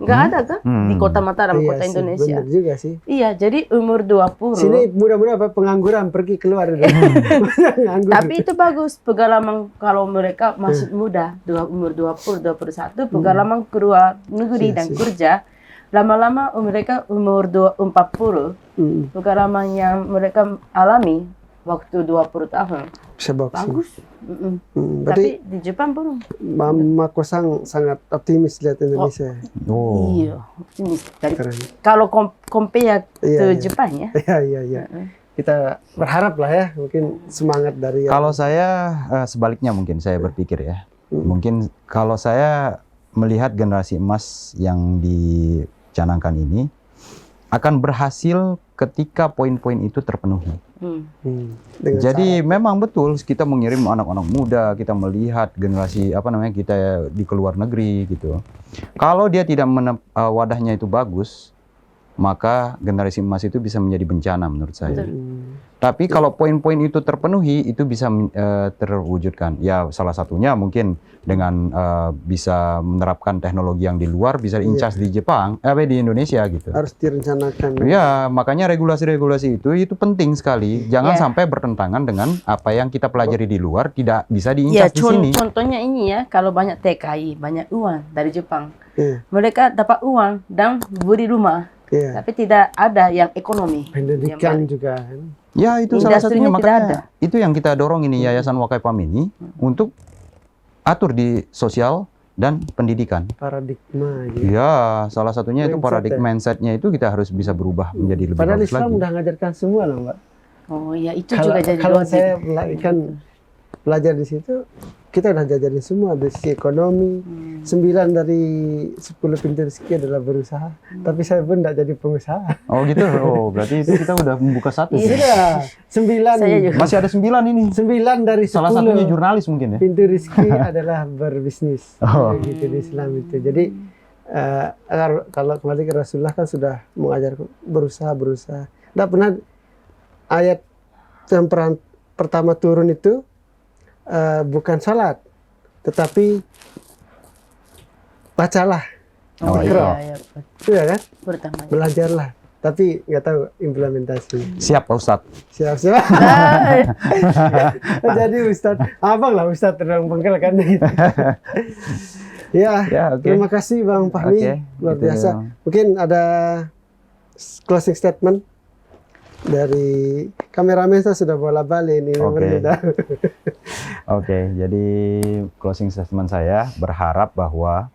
Nggak ada kan? Di kota Mataram, kota sih, Indonesia. bener juga sih. Iya, jadi umur 20. Sini muda-muda apa pengangguran pergi keluar. Nganggur. Tapi itu bagus pengalaman kalau mereka masih muda, umur 20, 21, pengalaman keluar negeri Iya, dan sih. kerja. Lama-lama mereka umur 40, pengalaman yang mereka alami waktu 20 tahun. Bisa boxing. Bagus. Berarti Tapi di Jepang belum. Mama Kosang sangat optimis lihat Indonesia. Oh. Iya, optimis. Dari, Keren. kalau compare Iya, ke iya. Jepang ya. Iya. Kita berharap lah ya, mungkin semangat dari Kalau saya sebaliknya mungkin saya berpikir ya. Mungkin kalau saya melihat generasi emas yang dicanangkan ini akan berhasil ketika poin-poin itu terpenuhi. dengan Jadi memang betul kita mengirim anak-anak muda, kita melihat generasi kita di luar negeri gitu. Kalau dia tidak wadahnya itu bagus, maka generasi emas itu bisa menjadi bencana menurut saya. Tapi kalau poin-poin itu terpenuhi, itu bisa terwujudkan. Ya salah satunya mungkin dengan bisa menerapkan teknologi yang di luar, bisa diincas di Jepang, di Indonesia gitu. harus direncanakan. Ya, makanya regulasi-regulasi itu penting sekali. Jangan sampai bertentangan dengan apa yang kita pelajari di luar tidak bisa Ya, diincas di sini. contohnya ini ya, kalau banyak TKI, banyak uang dari Jepang. Iya. Mereka dapat uang dan beli rumah. Iya. Tapi tidak ada yang ekonomi. Pendidikan Yang juga kan. Ya, itu salah satunya. Industrinya tidak Makanya itu yang kita dorong ini Yayasan Wakai Pam ini untuk atur di sosial dan pendidikan. Paradigma gitu. Ya, salah satunya itu Mindset paradigma mindsetnya itu kita harus bisa berubah menjadi lebih Padahal bagus Islam lagi. udah ngajarkan semua loh, Mbak. Oh ya, itu Kalau juga jadi kalau logik. saya belajar di situ, kita udah jajarin semua dari sisi ekonomi. 9 dari 10 pintu rezeki adalah berusaha. Tapi saya pun tidak jadi pengusaha. Oh gitu. Oh, berarti itu kita udah membuka satu. Sudah 9. Saya juga. Masih ada 9 ini. 9 dari 10. Salah satunya jurnalis mungkin ya. Pintu rezeki adalah berbisnis. Oh. Gitu di Islam itu. Jadi kalau kembali ke Rasulullah kan sudah mengajar berusaha. Tidak pernah ayat yang pertama turun itu bukan salat, tetapi bacalah, Oh Ikra. iya, iya kan? pertama. Belajarlah. Tapi nggak tahu implementasi. Siap Pak Ustadz. Siap. Jadi Ustadz, abang lah Ustadz terang bengkel kan gitu. Ya, oke. terima kasih Bang Fahmi, Oke, luar gitu biasa. ya. Mungkin ada closing statement dari kameramen, saya sudah bola-balik ini. Oke. Oke, jadi closing statement saya berharap bahwa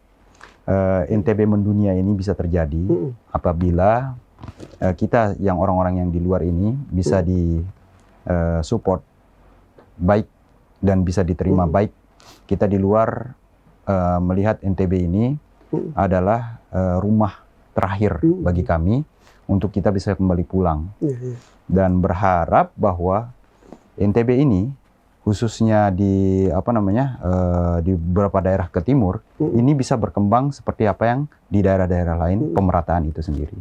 NTB mendunia ini bisa terjadi apabila kita yang orang-orang yang di luar ini bisa di support baik dan bisa diterima baik. Kita di luar melihat NTB ini adalah rumah terakhir bagi kami untuk kita bisa kembali pulang. Dan berharap bahwa NTB ini khususnya di di beberapa daerah ke timur ini bisa berkembang seperti apa yang di daerah-daerah lain, pemerataan itu sendiri.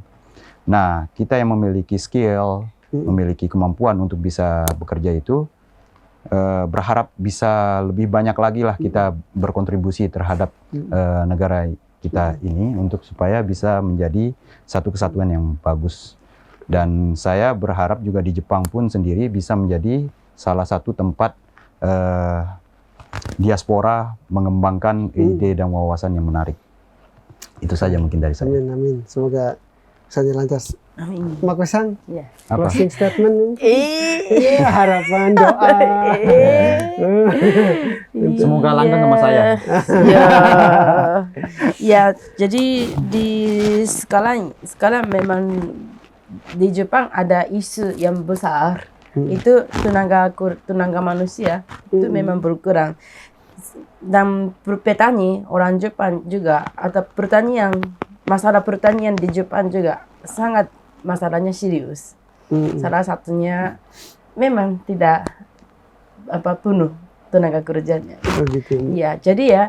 Nah, kita yang memiliki skill, memiliki kemampuan untuk bisa bekerja itu berharap bisa lebih banyak lagi lah kita berkontribusi terhadap negara kita ini untuk supaya bisa menjadi satu kesatuan yang bagus. Dan saya berharap juga di Jepang pun sendiri bisa menjadi salah satu tempat diaspora mengembangkan ide dan wawasan yang menarik. Itu saja mungkin dari saya. Amin. Semoga kesannya lancar. Amin. Mak Wesang, Ya. Apa? closing statement. Iya, harapan, doa. Semoga langgeng sama saya. Ya, jadi di sekarang memang di Jepang ada isu yang besar. Itu tenaga manusia itu memang berkurang. Dan petani orang Jepang juga atau petani yang masalah pertanian di Jepang juga sangat masalahnya serius. Salah satunya memang tidak penuh tenaga kerjanya. Begitu. Ya, jadi ya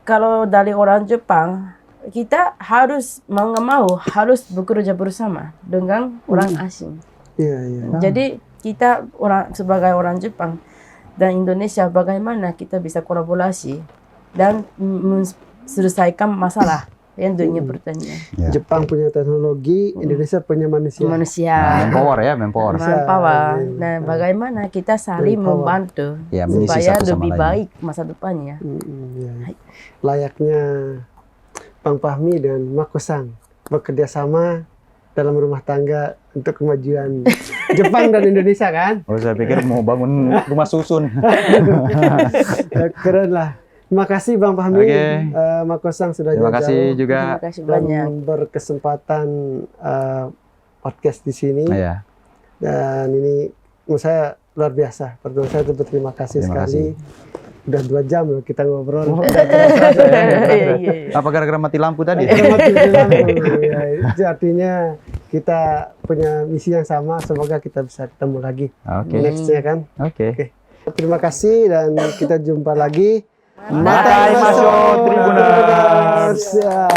kalau dari orang Jepang kita harus mau nggak mau harus bekerja bersama dengan orang asing. Iya, iya. Jadi kita sebagai orang Jepang dan Indonesia bagaimana kita bisa kolaborasi dan selesaikan masalah yang dunia pertanian. Ya. Jepang punya teknologi, Indonesia punya manusia. Manusia. Manpower ya, manpower. Manpower. Nah, bagaimana kita saling membantu Ya, mengisi supaya satu sama lebih lain. baik masa depannya. Ya. Layaknya Bang Fahmi dan Mako-san bekerja sama dalam rumah tangga untuk kemajuan Jepang dan Indonesia kan? Oh, saya pikir mau bangun rumah susun. Keren lah. Terima kasih Bang Fahmi, Oke. Mako-san sudah Terima jauh-jauh kasih juga. Terima kasih dan banyak. berkesempatan podcast di sini. Ya, Dan ini menurut saya luar biasa. Pertama saya berterima kasih Terima sekali. Udah 2 jam loh kita ngobrol. Iya, iya. apa gara-gara mati lampu tadi? Mati lampu. Ya, itu artinya kita punya misi yang sama. Semoga kita bisa ketemu lagi Oke. nextnya kan. Oke. Terima kasih dan kita jumpa lagi. Matai Masho Tribuners. Ya.